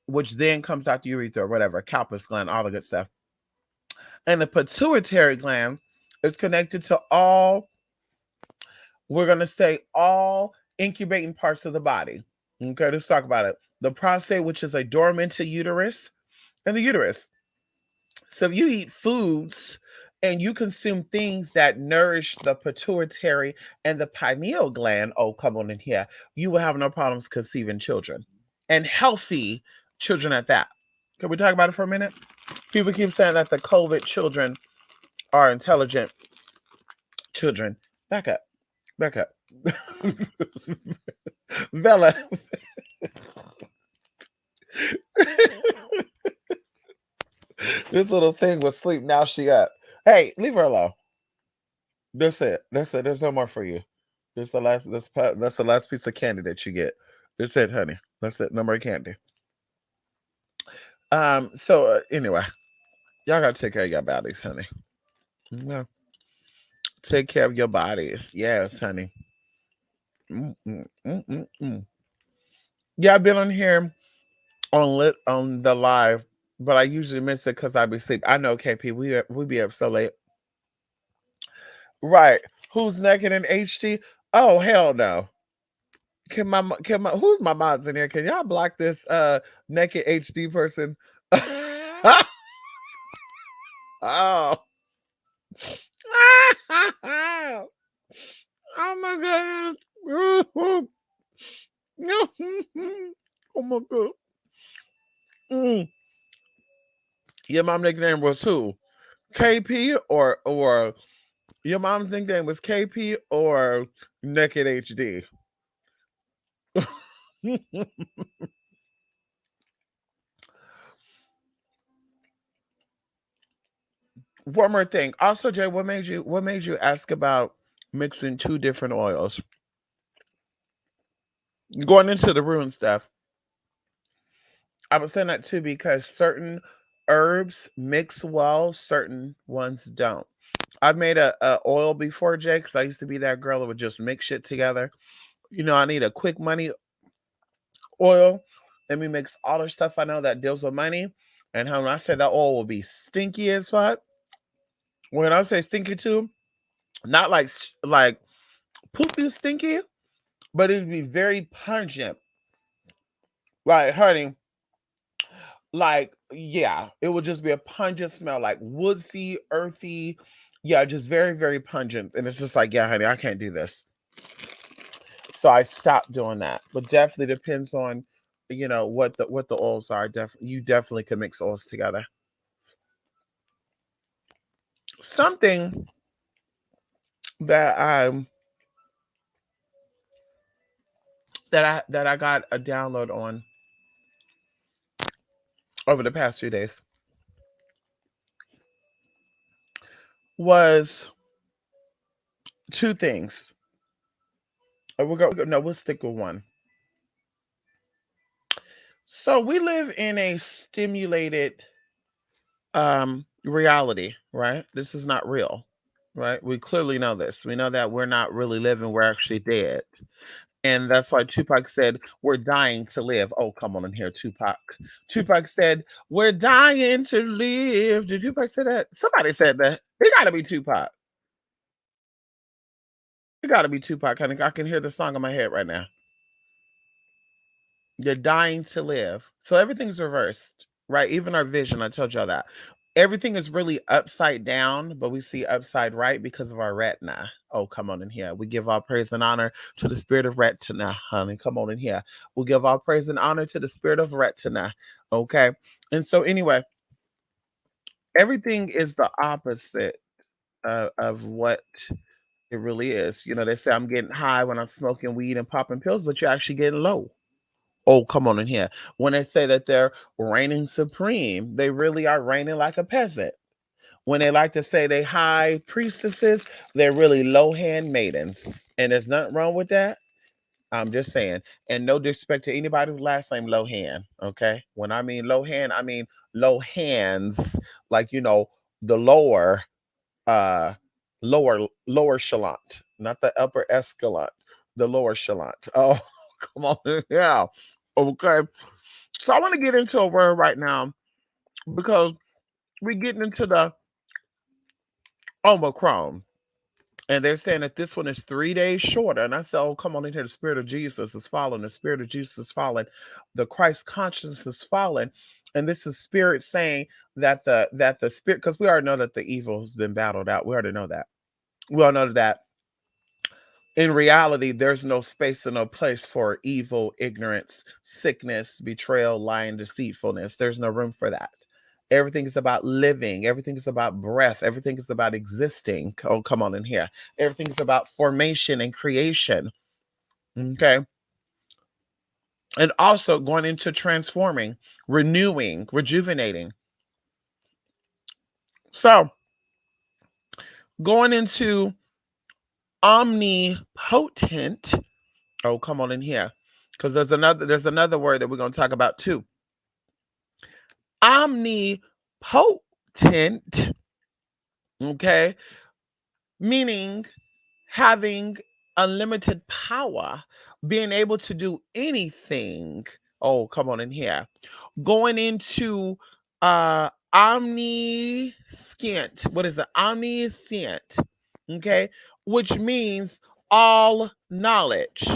which then comes out the urethra, or whatever, cowpus gland, all the good stuff. And the pituitary gland is connected to all, we're going to say all incubating parts of the body. Okay, let's talk about it. The prostate, which is a dormant uterus, and the uterus. So if you eat foods and you consume things that nourish the pituitary and the pineal gland, oh, come on in here, you will have no problems conceiving children and healthy children at that. Can we talk about it for a minute? People keep saying that the COVID children are intelligent children. Back up, back up. Bella, this little thing was asleep. Now she up. Hey, leave her alone. That's it. That's it. There's no more for you. That's the last. That's the last piece of candy that you get. That's it, honey. That's it. No more candy. So anyway, y'all gotta take care of your bodies, honey. Yeah. Take care of your bodies. Yes, honey. Mm, mm, mm, mm, mm. Yeah, I've been on here on the live, but I usually miss it because I be asleep. I know, KP. We be up so late. Right. Who's naked in HD? Oh hell no. Can my who's my mods in here? Can y'all block this naked HD person? Oh. Oh my god. Oh my god. Mm. Your mom nickname was who? KP or your mom's nickname was KP or Naked HD? One more thing. Also, Jay, what made you ask about mixing two different oils? Going into the ruin stuff. I was saying that too because certain herbs mix well, certain ones don't. I've made a oil before, Jay, because I used to be that girl that would just mix shit together. I need a quick money oil. Let me mix all the stuff I know that deals with money. And when I say that oil will be stinky as fuck, when I say stinky too, not like poopy stinky, but it would be very pungent. Like, honey, like, yeah, it would just be a pungent smell, like woodsy, earthy. Yeah, just very, very pungent. And it's just like, yeah, honey, I can't do this. So I stopped doing that. But definitely depends on, what the oils are. Definitely, you definitely can mix oils together. Something that I that I got a download on over the past few days was two things. No, we'll stick with one. So we live in a stimulated reality, right? This is not real, right? We clearly know this. We know that we're not really living, we're actually dead. And that's why Tupac said, "We're dying to live." Oh, come on in here, Tupac. Tupac said, "We're dying to live." Did Tupac say that? Somebody said that. It gotta be Tupac. It gotta be Tupac, honey. I can hear the song in my head right now. You're dying to live. So everything's reversed, right? Even our vision, I told y'all that. Everything is really upside down, but we see upside right because of our retina. Oh, come on in here. We give all praise and honor to the spirit of retina, honey. Come on in here. We'll give all praise and honor to the spirit of retina. Okay. And so, anyway, everything is the opposite of what it really is. They say I'm getting high when I'm smoking weed and popping pills, but you're actually getting low. Oh, come on in here. When they say that they're reigning supreme, they really are reigning like a peasant. When they like to say they high priestesses, they're really low hand maidens. And there's nothing wrong with that. I'm just saying. And no disrespect to anybody whose last name Lohan. Okay. When I mean low hand, I mean low hands, like the uh lower chalant, not the upper escalante, the lower chalant. Oh, come on. Yeah. Okay. So I want to get into a word right now because we're getting into the Omicron. And they're saying that this one is 3 days shorter. And I said, oh, come on in here. The Spirit of Jesus is falling. The Spirit of Jesus is falling. The Christ consciousness is falling. And this is Spirit saying that the Spirit, because we already know that the evil has been battled out. We already know that. We all know that in reality, there's no space and no place for evil, ignorance, sickness, betrayal, lying, deceitfulness. There's no room for that. Everything is about living. Everything is about breath. Everything is about existing. Oh, come on in here. Everything is about formation and creation. Okay. And also going into transforming, renewing, rejuvenating. So going into omnipotent. Oh, come on in here. Because there's another word that we're going to talk about too. Omnipotent, okay, meaning having unlimited power, being able to do anything. Oh, come on in here. Going into omniscient. What is it? Omniscient. Okay, which means all knowledge.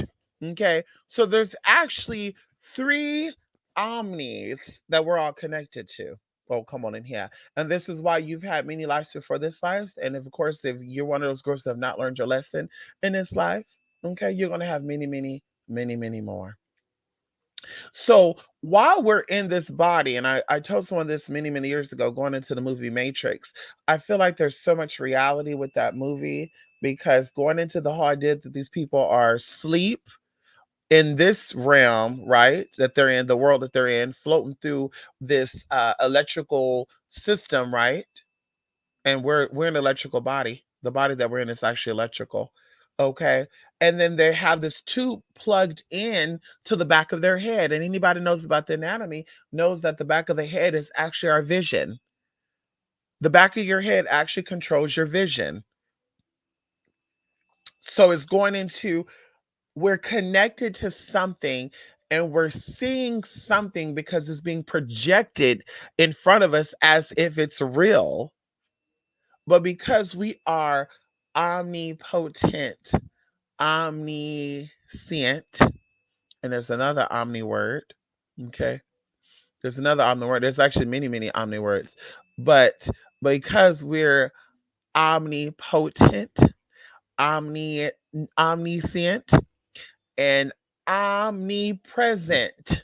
Okay, so there's actually three omnis that we're all connected to. Oh, come on in here. And this is why you've had many lives before this life. And of course, if you're one of those girls that have not learned your lesson in this life, okay, you're going to have many, many, many, many more. So while we're in this body, and I told someone this many, many years ago, going into the movie Matrix, I feel like there's so much reality with that movie because going into the whole idea that these people are asleep in this realm, right? That they're in, the world that they're in, floating through this electrical system, right? And we're an electrical body. The body that we're in is actually electrical. Okay. And then they have this tube plugged in to the back of their head. And anybody knows about the anatomy knows that the back of the head is actually our vision. The back of your head actually controls your vision. So it's going into, we're connected to something and we're seeing something because it's being projected in front of us as if it's real. But because we are omnipotent, omniscient, and there's another omni word, okay? There's another omni word. There's actually many, many omni words. But because we're omnipotent, omni omniscient, and omnipresent.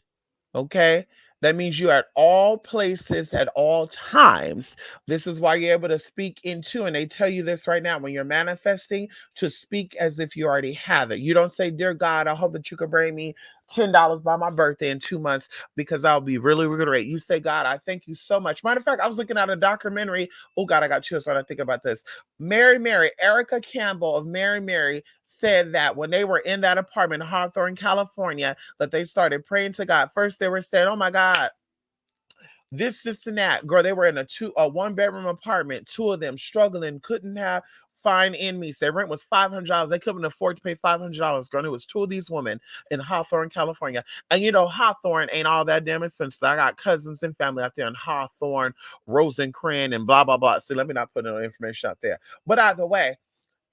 Okay. That means you're at all places at all times. This is why you're able to speak into, and they tell you this right now when you're manifesting, to speak as if you already have it. You don't say, Dear God, I hope that you could bring me $10 by my birthday in 2 months because I'll be really, really great. You say, God, I thank you so much. Matter of fact, I was looking at a documentary. Oh, God, I got chills when I think about this. Mary, Erica Campbell of Mary said that when they were in that apartment in Hawthorne, California, that they started praying to God. First, they were saying, "Oh my God, this, and that." Girl, they were in a 1 bedroom apartment, two of them struggling, couldn't have find inmates. Their rent was $500. They couldn't afford to pay $500. Girl, it was two of these women in Hawthorne, California. And you know, Hawthorne ain't all that damn expensive. I got cousins and family out there in Hawthorne, Rosencrantz, and blah blah blah. See, let me not put no information out there. But either way,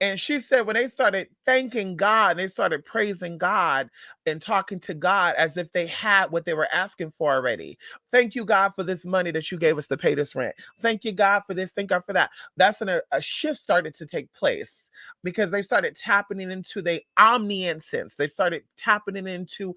and she said when they started thanking God and they started praising God and talking to God as if they had what they were asking for already. Thank you, God, for this money that you gave us to pay this rent. Thank you, God, for this. Thank God for that. That's when a shift started to take place because they started tapping into the omniscience. They started tapping into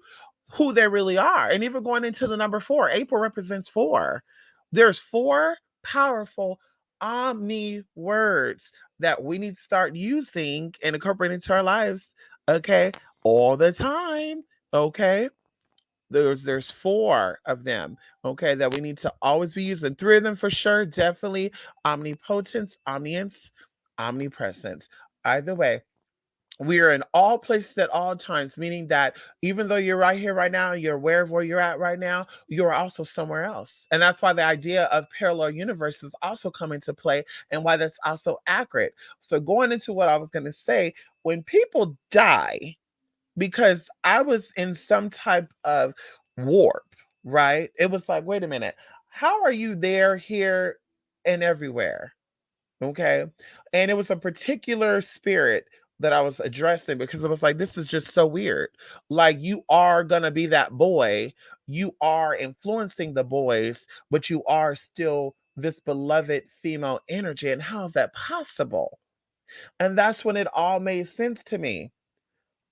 who they really are. And even going into the number 4, April represents 4. There's 4 powerful omni words that we need to start using and incorporating into our lives, okay, all the time, okay? There's 4 of them, okay, that we need to always be using. 3 of them for sure, definitely omnipotence, omniscience, omnipresence. Either way, we are in all places at all times, meaning that even though you're right here right now, you're aware of where you're at right now, you're also somewhere else. And that's why the idea of parallel universes also come into play and why that's also accurate. So going into what I was going to say, when people die, because I was in some type of warp, right? It was like, wait a minute, how are you there, here, and everywhere? Okay. And it was a particular spirit that I was addressing because it was like, this is just so weird. Like, you are going to be that boy, you are influencing the boys, but you are still this beloved female energy. And how is that possible? And that's when it all made sense to me,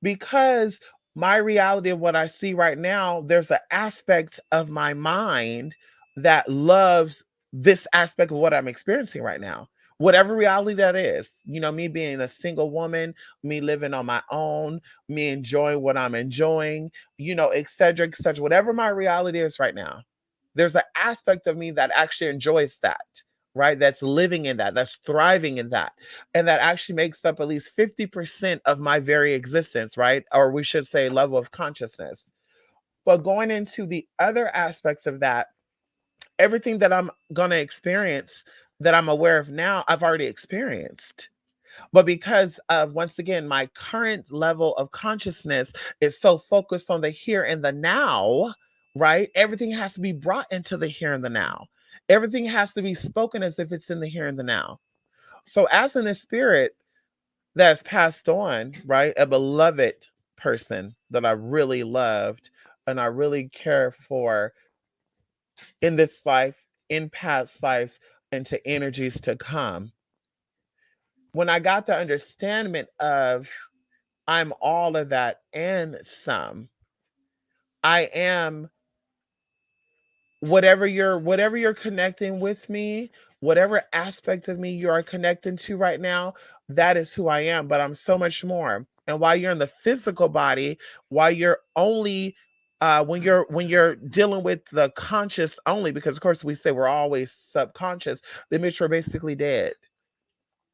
because my reality of what I see right now, there's an aspect of my mind that loves this aspect of what I'm experiencing right now. Whatever reality that is, me being a single woman, me living on my own, me enjoying what I'm enjoying, et cetera, whatever my reality is right now, there's an aspect of me that actually enjoys that, right? That's living in that, that's thriving in that. And that actually makes up at least 50% of my very existence, right? Or we should say level of consciousness. But going into the other aspects of that, everything that I'm going to experience that I'm aware of now, I've already experienced. But because of, once again, my current level of consciousness is so focused on the here and the now, right? Everything has to be brought into the here and the now. Everything has to be spoken as if it's in the here and the now. So, as in the spirit that's passed on, right? A beloved person that I really loved and I really care for in this life, in past lives, and to energies to come. When I got the understanding of I'm all of that and some. I am whatever you're connecting with me, whatever aspect of me you are connecting to right now, that is who I am, but I'm so much more. And while you're in the physical body, while you're only when you're dealing with the conscious only, because of course we say we're always subconscious, that means we're basically dead.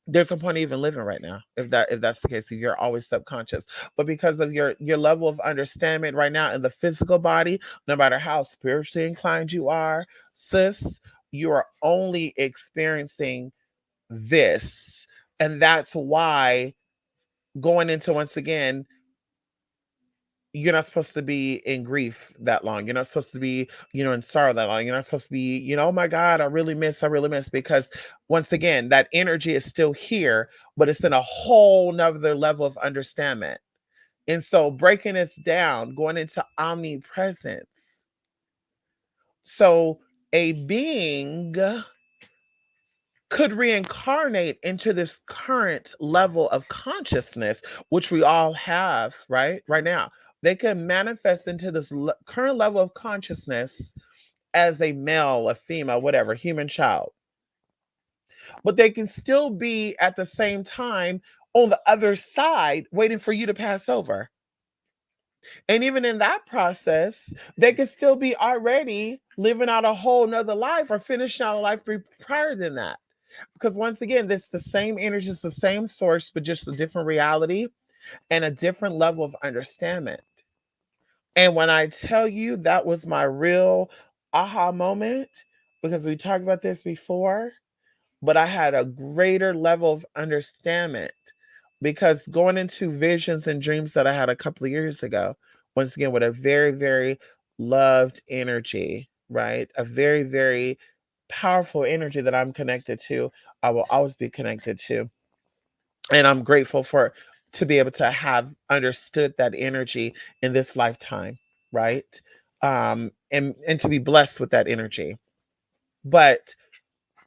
There's no point even living right now if that's the case, if you're always subconscious. But because of your level of understanding right now in the physical body, no matter how spiritually inclined you are, sis, you are only experiencing this. And that's why, going into, once again, you're not supposed to be in grief that long. You're not supposed to be, in sorrow that long. You're not supposed to be, oh my God, I really miss, because once again, that energy is still here, but it's in a whole nother level of understanding. And so breaking this down, going into omnipresence. So a being could reincarnate into this current level of consciousness, which we all have, right now. They can manifest into this current level of consciousness as a male, a female, whatever, human child. But they can still be at the same time on the other side waiting for you to pass over. And even in that process, they could still be already living out a whole nother life or finishing out a life prior than that. Because once again, this the same energy, it's the same source, but just a different reality and a different level of understanding. And when I tell you that was my real aha moment, because we talked about this before, but I had a greater level of understanding, because going into visions and dreams that I had a couple of years ago, once again, with a very, very loved energy, right? A very, very powerful energy that I'm connected to, I will always be connected to. And I'm grateful for to be able to have understood that energy in this lifetime, right? And to be blessed with that energy. But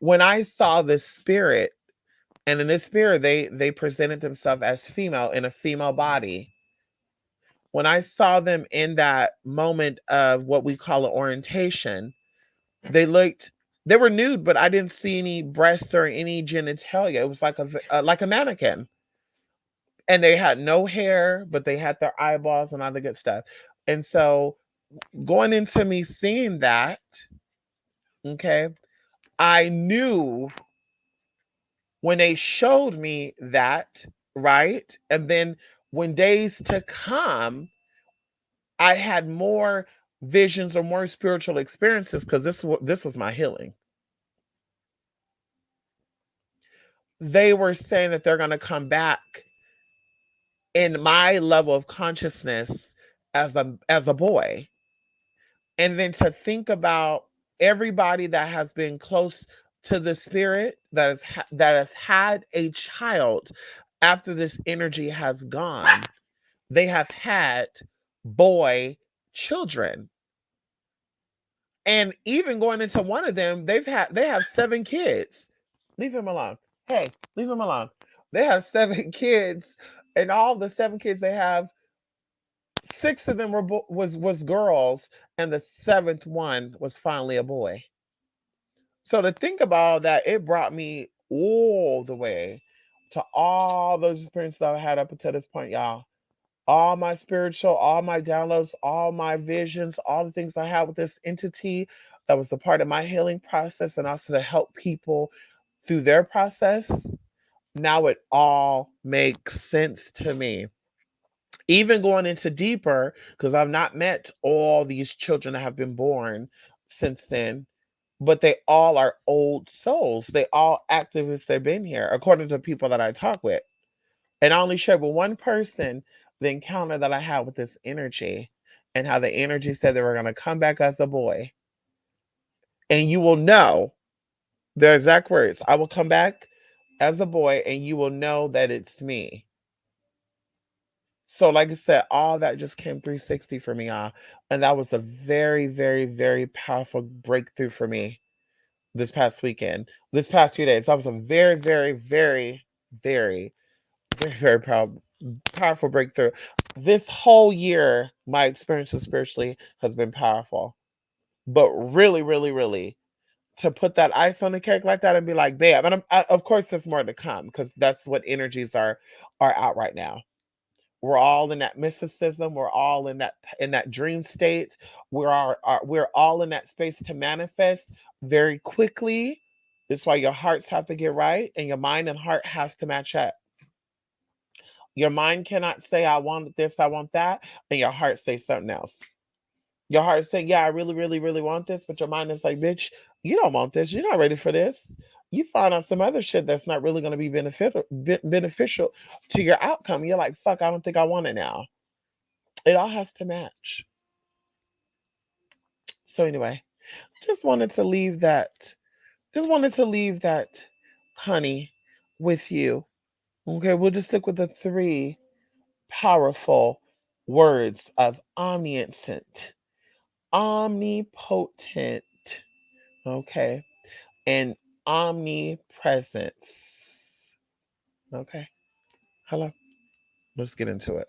when I saw this spirit, and in this spirit they presented themselves as female in a female body. When I saw them in that moment of what we call an orientation, they looked they were nude, but I didn't see any breasts or any genitalia. It was like a mannequin. And they had no hair, but they had their eyeballs and all the good stuff. And so, going into me seeing that, okay, I knew when they showed me that, right? And then when days to come, I had more visions or more spiritual experiences, because this was my healing. They were saying that they're going to come back in my level of consciousness as a boy. And then to think about everybody that has been close to the spirit that has had a child after this energy has gone. They have had boy children. And even going into one of them, they have 7 kids. Leave him alone. Hey, leave him alone. They have 7 kids, and all the 7 kids they have, 6 of them was girls, and the seventh one was finally a boy. So to think about that, it brought me all the way to all those experiences I had up until this point, y'all. All my spiritual, all my downloads, all my visions, all the things I had with this entity that was a part of my healing process and also to help people through their process. Now it all makes sense to me. Even going into deeper, because I've not met all these children that have been born since then, but they all are old souls. They all active as they've been here, according to people that I talk with. And I only shared with one person the encounter that I had with this energy and how the energy said they were going to come back as a boy. And you will know their exact words. I will come back as a boy and you will know that it's me. So, like I said, all that just came 360 for me, y'all. And that was a very, very, very powerful breakthrough for me this past weekend, this past few days. That was a very, very, very, very, very, very powerful breakthrough. This whole year, my experiences spiritually has been powerful. But really, really, really, to put that ice on the cake like that and be like, bam. And of course, there's more to come because that's what energies are out right now. We're all in that mysticism. We're all in that dream state. We're all in that space to manifest very quickly. That's why your hearts have to get right, and your mind and heart has to match up. Your mind cannot say, I want this, I want that, and your heart say something else. Your heart say, yeah, I really, really, really want this, but your mind is like, bitch, you don't want this. You're not ready for this. You find out some other shit that's not really going to be beneficial to your outcome. You're like, fuck, I don't think I want it now. It all has to match. So anyway, just wanted to leave that. Just wanted to leave that, honey, with you. Okay, we'll just stick with the 3 powerful words of omniscient, omnipotent, okay, and omnipresence. Okay, hello. Let's get into it.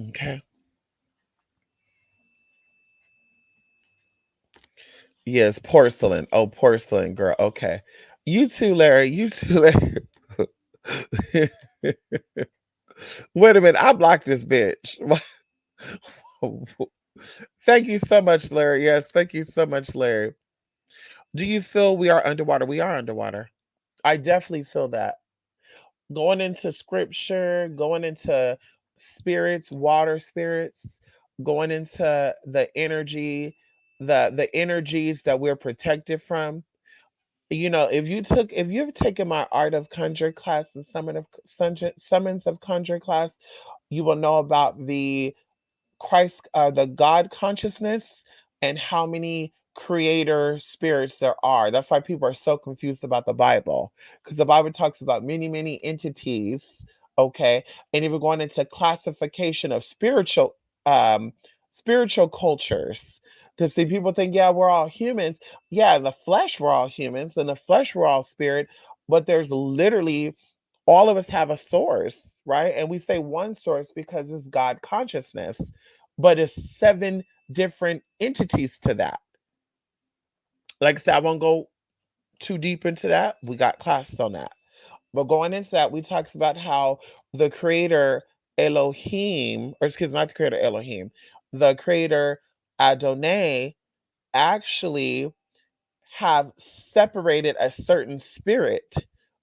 Okay. Yes, porcelain. Oh, porcelain girl. Okay. You too, Larry. You too, Larry. Wait a minute. I blocked this bitch. Thank you so much, Larry. Yes, thank you so much, Larry. Do you feel we are underwater? We are underwater. I definitely feel that. Going into scripture, going into spirits, water spirits, going into the energy, the energies that we're protected from. You know, if you've taken my art of conjure class and summons of conjure class, you will know about the God consciousness and how many creator spirits there are. That's why people are so confused about the Bible because the Bible talks about many, many entities. Okay, and even going into classification of um, spiritual cultures. Because see, people think, yeah, we're all humans. Yeah, in the flesh, we're all humans. In the flesh, we're all spirit. But there's literally all of us have a source, right? And we say one source because it's God consciousness, but it's 7 different entities to that. Like I said, I won't go too deep into that. We got classes on that. But going into that, we talked about how the creator Elohim, or excuse me, not the creator Elohim, the creator Adonai actually have separated a certain spirit.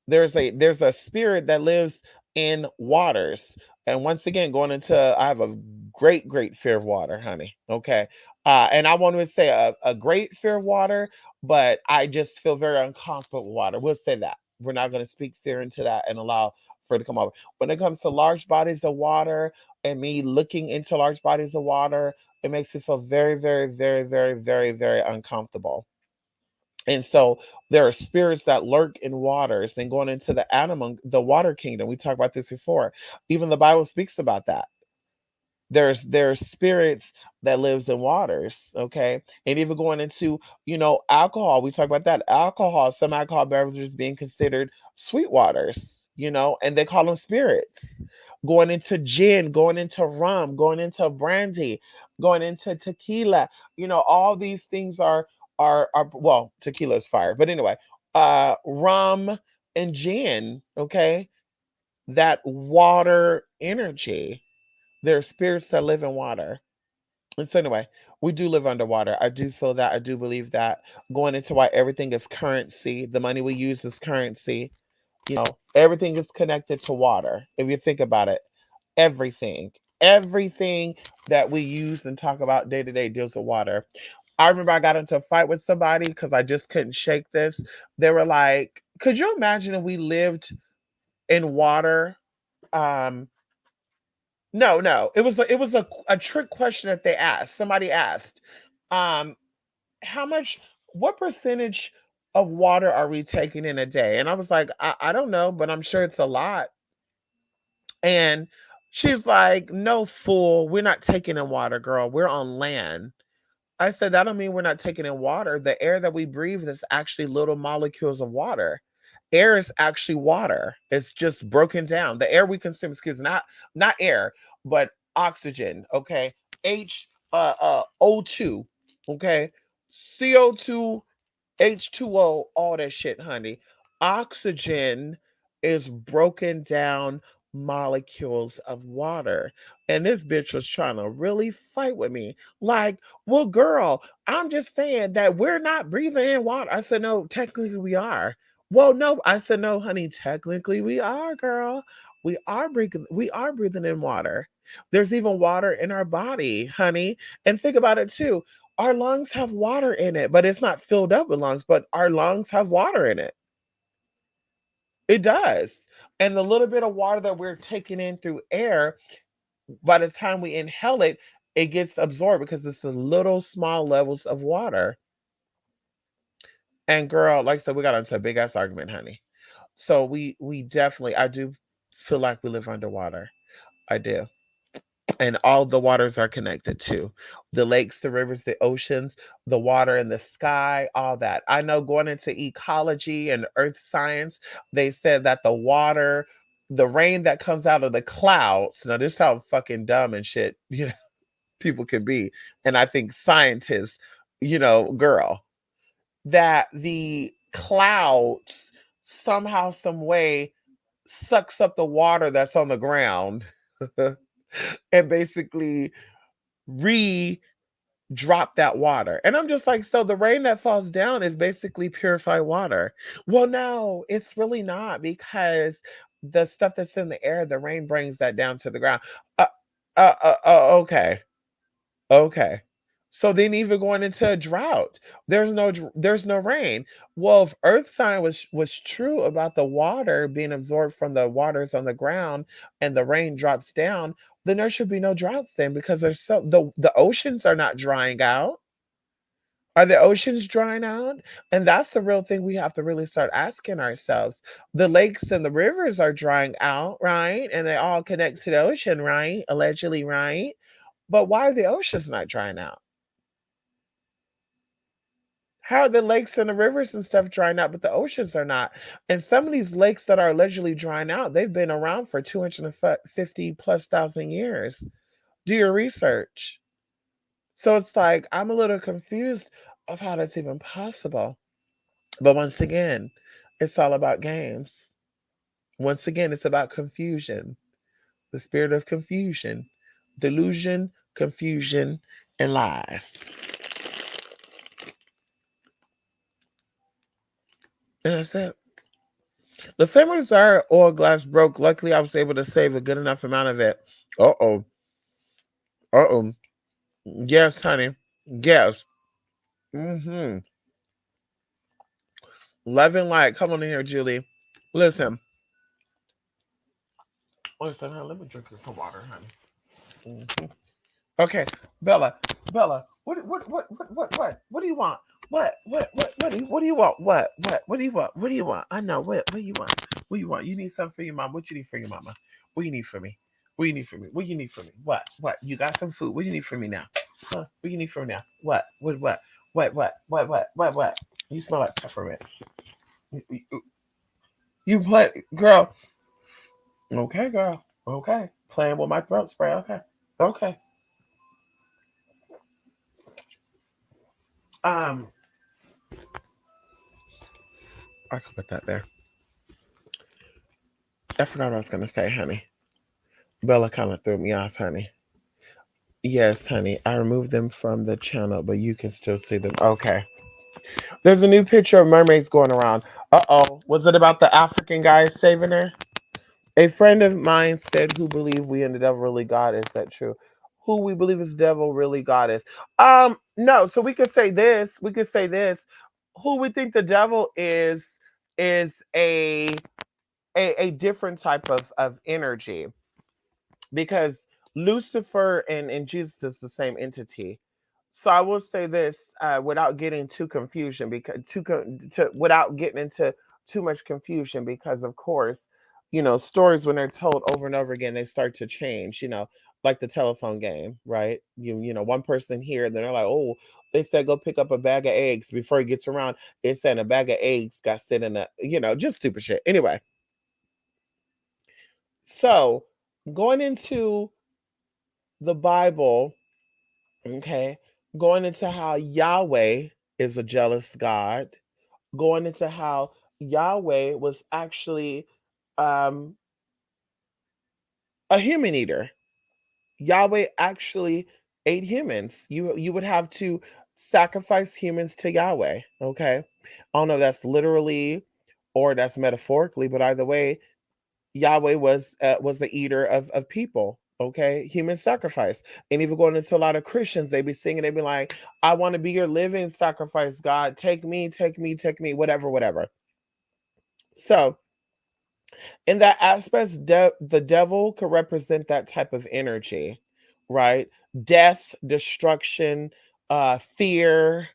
There's a spirit that lives in waters. And once again, going into I have a great fear of water, honey. Okay. And I want to say a great fear of water, but I just feel very uncomfortable with water. We'll say that. We're not going to speak fear into that and allow for it to come over. When it comes to large bodies of water and me looking into large bodies of water, it makes me feel very, very, very, very, very, very uncomfortable. And so there are spirits that lurk in waters. Then going into the animal, the water kingdom. We talked about this before. Even the Bible speaks about that. There's spirits that lives in waters, okay? And even going into, alcohol, we talk about that. Alcohol, some alcohol beverages being considered sweet waters, and they call them spirits. Going into gin, going into rum, going into brandy, going into tequila, all these things are well, tequila is fire. But anyway, rum and gin, okay? That water energy, there are spirits that live in water. And so anyway, we do live underwater. I do feel that. I do believe that. Going into why everything is currency, the money we use is currency. Everything is connected to water. If you think about it, everything that we use and talk about day to day deals with water. I remember I got into a fight with somebody because I just couldn't shake this. They were like, "Could you imagine if we lived in water?" Um, No, no. It was a trick question that they asked. Somebody asked, um, how much what percentage of water are we taking in a day? And I was like, I don't know, but I'm sure it's a lot. And she's like, no, fool, we're not taking in water, girl. We're on land. I said, that don't mean we're not taking in water. The air that we breathe is actually little molecules of water. Air is actually water. It's just broken down. The air we consume, excuse me, not air, but oxygen. Okay, O2. Okay, CO2, H2O, all that shit, honey. Oxygen is broken down molecules of water. And this bitch was trying to really fight with me. Like, well, girl, I'm just saying that we're not breathing in water. I said, no, technically we are. Well, no, I said, no, honey, technically we are, girl. We are breathing in water. There's even water in our body, honey. And think about it too, our lungs have water in it, but it's not filled up with lungs, but our lungs have water in it. It does. And the little bit of water that we're taking in through air, by the time we inhale it, it gets absorbed because it's the little small levels of water. And girl, like I said, we got into a big ass argument, honey. So we definitely, I do feel like we live underwater. I do. And all the waters are connected too. The lakes, the rivers, the oceans, the water in the sky, all that. I know going into ecology and earth science, they said that the water, the rain that comes out of the clouds. Now this is how fucking dumb and shit, people can be. And I think scientists, girl, that the clouds somehow, some way sucks up the water that's on the ground and basically re drop that water. And I'm just like, so the rain that falls down is basically purified water. Well, no, it's really not, because the stuff that's in the air, the rain brings that down to the ground. Uh, okay. Okay. So then even going into a drought, there's no rain. Well, if earth sign was true about the water being absorbed from the waters on the ground and the rain drops down, then there should be no droughts then, because the oceans are not drying out. Are the oceans drying out? And that's the real thing we have to really start asking ourselves. The lakes and the rivers are drying out, right? And they all connect to the ocean, right? Allegedly, right? But why are the oceans not drying out? How are the lakes and the rivers and stuff drying out, but the oceans are not? And some of these lakes that are allegedly drying out, they've been around for 250 plus thousand years. Do your research. So it's like, I'm a little confused of how that's even possible. But once again, it's all about games. Once again, it's about confusion, the spirit of confusion, delusion, confusion, and lies. And that's it. The family desired oil glass broke. Luckily, I was able to save a good enough amount of it. Uh oh. Uh oh. Yes, honey. Yes. Mm-hmm. Love and light. Come on in here, Julie. Listen. Listen, honey, let me drink you some water, honey. Mhm. Okay, Bella. Bella, what do you want? What do you want? What do you want? What do you want? I know. What do you want? What do you want? You need something for your mom. What you need for your mama? What you need for me? What you need for me? What you need for me? What? You got some food. What you need for me now? Huh? What you need for me now? What? You smell like peppermint. You play, girl. Okay, girl. Okay. Playing with my throat spray. Okay. Okay. Um, I can put that there. I forgot what I was gonna say, honey. Bella kind of threw me off, honey. Yes, honey. I removed them from the channel, but you can still see them. Okay. There's a new picture of mermaids going around. Uh oh. Was it about the African guy saving her? A friend of mine said, "Who believe we and the devil really God?" Is that true? Who we believe is the devil really God is? No. So we could say this. We could say this. Who we think the devil is a different type of energy, because Lucifer and Jesus is the same entity. So I will say this, without getting too confusion, because without getting into too much confusion, because of course, stories when they're told over and over again, they start to change. Like the telephone game, right? One person here, then they're like, oh, they said go pick up a bag of eggs. Before he gets around, it's saying a bag of eggs got sit in just stupid shit. Anyway, so going into the Bible, okay, going into how Yahweh is a jealous God, going into how Yahweh was actually um, a human eater. Yahweh actually ate humans. You would have to sacrifice humans to Yahweh. Okay, I don't know if that's literally or that's metaphorically, but either way, Yahweh was the eater of people. Okay, human sacrifice. And even going into a lot of Christians, they be singing, they be like, "I want to be your living sacrifice, God. Take me, take me, take me, whatever, whatever." So in that aspect, the devil could represent that type of energy, right? Death, destruction, fear.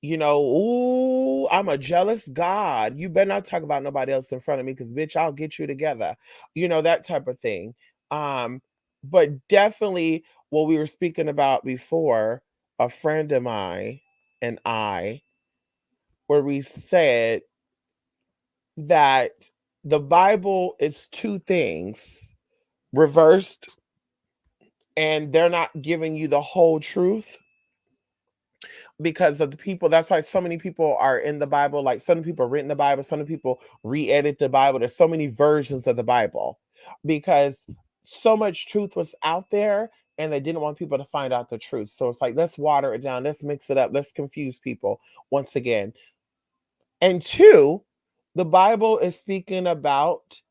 Ooh, I'm a jealous God. You better not talk about nobody else in front of me, because bitch, I'll get you together. That type of thing. Um, but definitely what we were speaking about before, a friend of mine and I, where we said that the Bible is two things reversed, and they're not giving you the whole truth because of the people. That's why so many people are in the Bible. Like some people written the Bible, some people re-edit the Bible. There's so many versions of the Bible because so much truth was out there and they didn't want people to find out the truth. So it's like, let's water it down, let's mix it up, let's confuse people once again. And two, the Bible is speaking about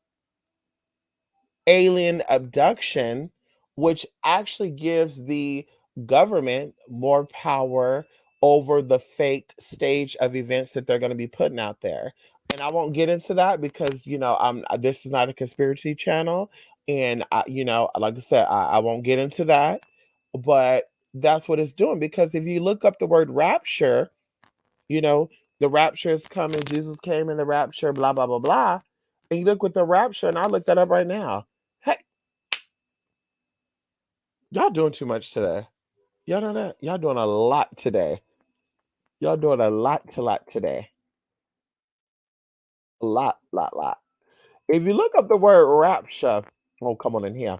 alien abduction, which actually gives the government more power over the fake stage of events that they're going to be putting out there. And I won't get into that because this is not a conspiracy channel, and like I said, I won't get into that. But that's what it's doing, because if you look up the word rapture, you know, the rapture is coming. Jesus came in the rapture, blah, blah, blah, blah. And you look with the rapture, and I looked that up right now. Hey, y'all doing too much today. Y'all know that? Y'all doing a lot today. Y'all doing a lot today. A lot. If you look up the word rapture, oh, come on in here.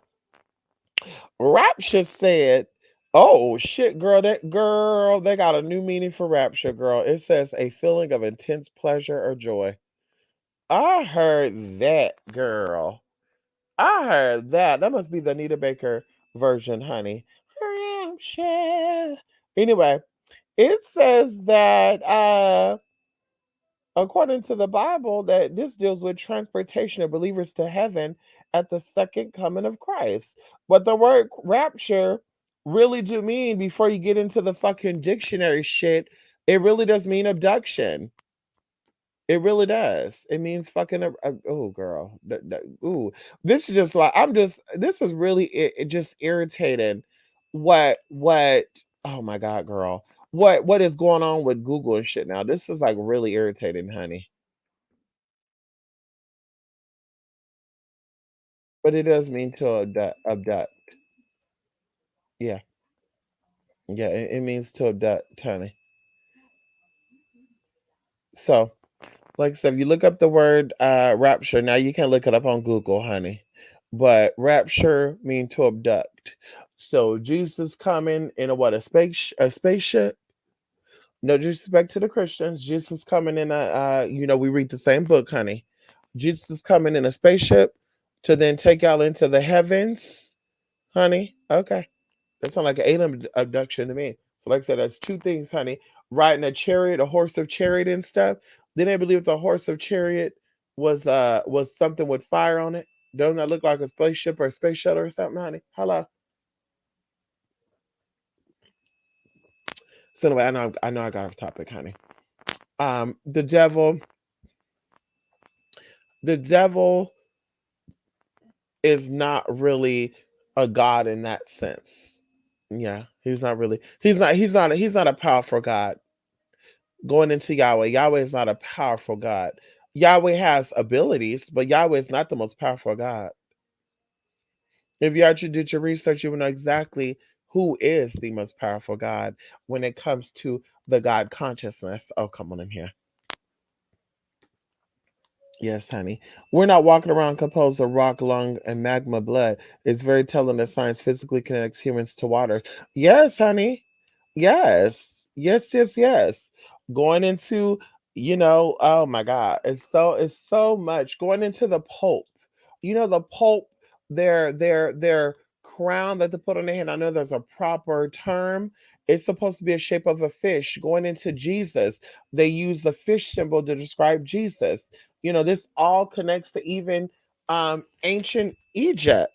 Rapture said, oh shit, girl, they got a new meaning for rapture, girl. It says a feeling of intense pleasure or joy. I heard that, girl. I heard that. That must be the Anita Baker version, honey. Rapture. Anyway, it says that according to the Bible, that this deals with transportation of believers to heaven at the second coming of Christ. But the word rapture really do mean, before you get into the fucking dictionary shit, it really does mean abduction. It really does. It means fucking. Oh, girl. Ooh, this is just like I'm just. This is really just irritating. What? Oh my god, girl. what is going on with Google and shit now? This is like really irritating, honey. But it does mean to abduct. Yeah. Yeah, it means to abduct, honey. So, like I said, if you look up the word rapture, now you can look it up on Google, honey. But rapture mean to abduct. So Jesus coming in a what, a spaceship? No disrespect to the Christians. Jesus coming in a we read the same book, honey. Jesus is coming in a spaceship to then take y'all into the heavens, honey. Okay. That sounds like an alien abduction to me. So, like I said, that's two things, honey. Riding a chariot, a horse of chariot and stuff. Then they believe the horse of chariot was something with fire on it. Doesn't that look like a spaceship or a space shuttle or something, honey? Hello. So anyway, I know I got off topic, honey. The devil is not really a god in that sense. Yeah, he's not really. He's not a powerful god. Going into Yahweh. Yahweh is not a powerful God. Yahweh has abilities, but Yahweh is not the most powerful God. If you actually did your research, you would know exactly who is the most powerful God when it comes to the God consciousness. Oh, come on in here. Yes, honey. We're not walking around composed of rock, lung, and magma blood. It's very telling that science physically connects humans to water. Yes, honey. Yes. Yes, yes, yes. Going into, oh my God. It's so much. Going into the Pope. The Pope, their crown that they put on their head. I know there's a proper term. It's supposed to be a shape of a fish. Going into Jesus, they use the fish symbol to describe Jesus. This all connects to even ancient Egypt.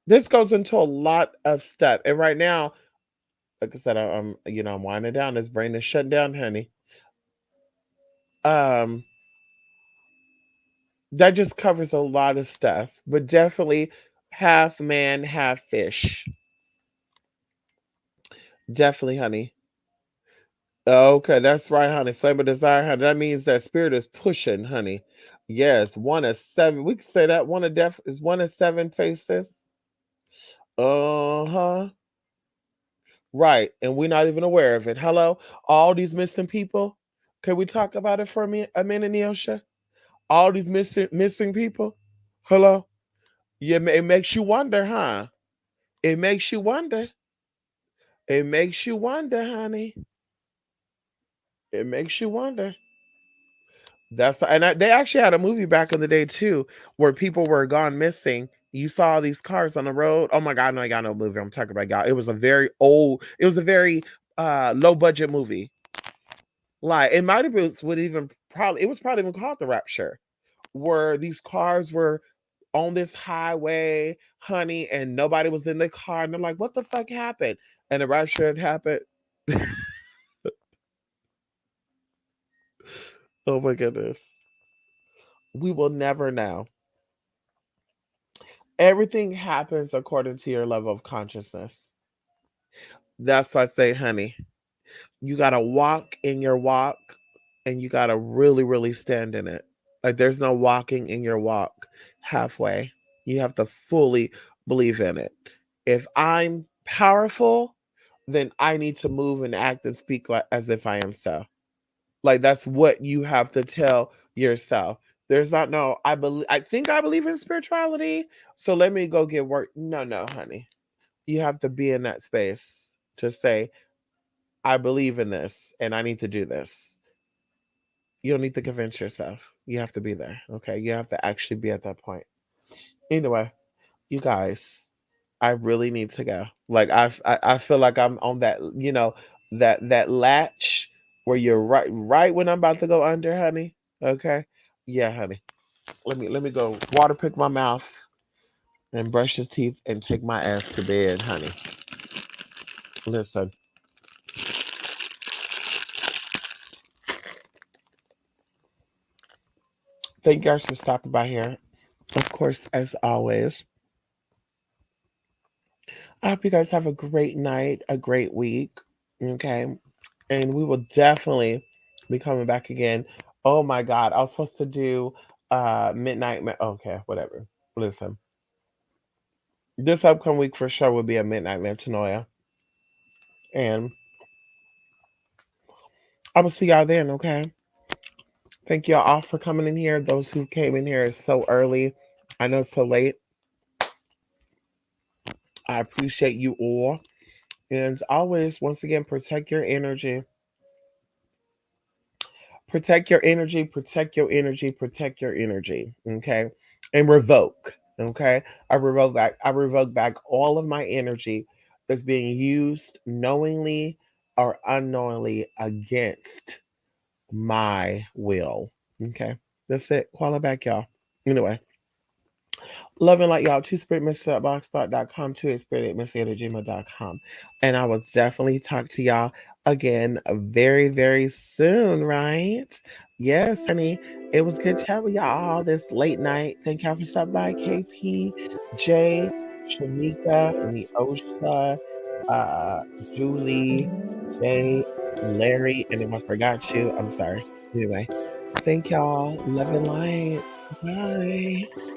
This goes into a lot of stuff. And right now, like I said, I'm winding down. This brain is shut down, honey. Um, that just covers a lot of stuff, but definitely half man, half fish. Definitely, honey. Okay, that's right, honey. Flame of desire, honey. That means that spirit is pushing, honey. Yes, one of seven. We can say that one of death is one of seven faces. Uh-huh. Right. And we're not even aware of it. Hello? All these missing people. Can we talk about it for a minute, Neosha? All these missing people. Hello? Yeah, it makes you wonder, huh? It makes you wonder. It makes you wonder, honey. It makes you wonder. They actually had a movie back in the day too, where people were gone missing. You saw these cars on the road. Oh my God, no, I got no movie. I'm talking about, y'all. It was a very old. It was a very low budget movie. Like it might have been would even probably it was probably even called The Rapture, where these cars were on this highway, honey, and nobody was in the car, and they're like, "What the fuck happened?" And the rapture had happened. Oh my goodness, we will never know. Everything happens according to your level of consciousness. That's why I say, honey, you gotta walk in your walk, and you gotta really, really stand in it. Like there's no walking in your walk halfway. You have to fully believe in it. If I'm powerful, then I need to move and act and speak like as if I am so. Like that's what you have to tell yourself. There's not no I think I believe in spirituality, so let me go get work. No, no, honey. You have to be in that space to say I believe in this and I need to do this. You don't need to convince yourself. You have to be there. Okay. You have to actually be at that point. Anyway, you guys, I really need to go. Like I feel like I'm on that, that latch where you're right when I'm about to go under, honey. Okay. Yeah, honey. Let me go water pick my mouth and brush his teeth and take my ass to bed, honey. Listen. Thank you guys for stopping by here. Of course, as always, I hope you guys have a great night, a great week. Okay. And we will definitely be coming back again. Oh my God. I was supposed to do midnight. Okay, whatever. Listen, this upcoming week for sure will be a midnight metanoia. And I will see y'all then, okay? Thank y'all all for coming in here. Those who came in here so early. I know it's so late. I appreciate you all. And always, once again, protect your energy. Protect your energy, protect your energy, protect your energy. Okay. And revoke. Okay. I revoke back all of my energy that's being used knowingly or unknowingly against my will. Okay. That's it. Call it back, y'all. Anyway. Loving like y'all, two spirit mister at blogspot.com, two spirit mister at gmail.com. And I will definitely talk to y'all again very, very soon, right? Yes, honey. It was good chat with y'all this late night. Thank y'all for stopping by. KP, Jay, Shamika, Eostre, uh, Julie, Jay, Larry, and if I forgot you, I'm sorry. Anyway, thank y'all. Love and light. Bye.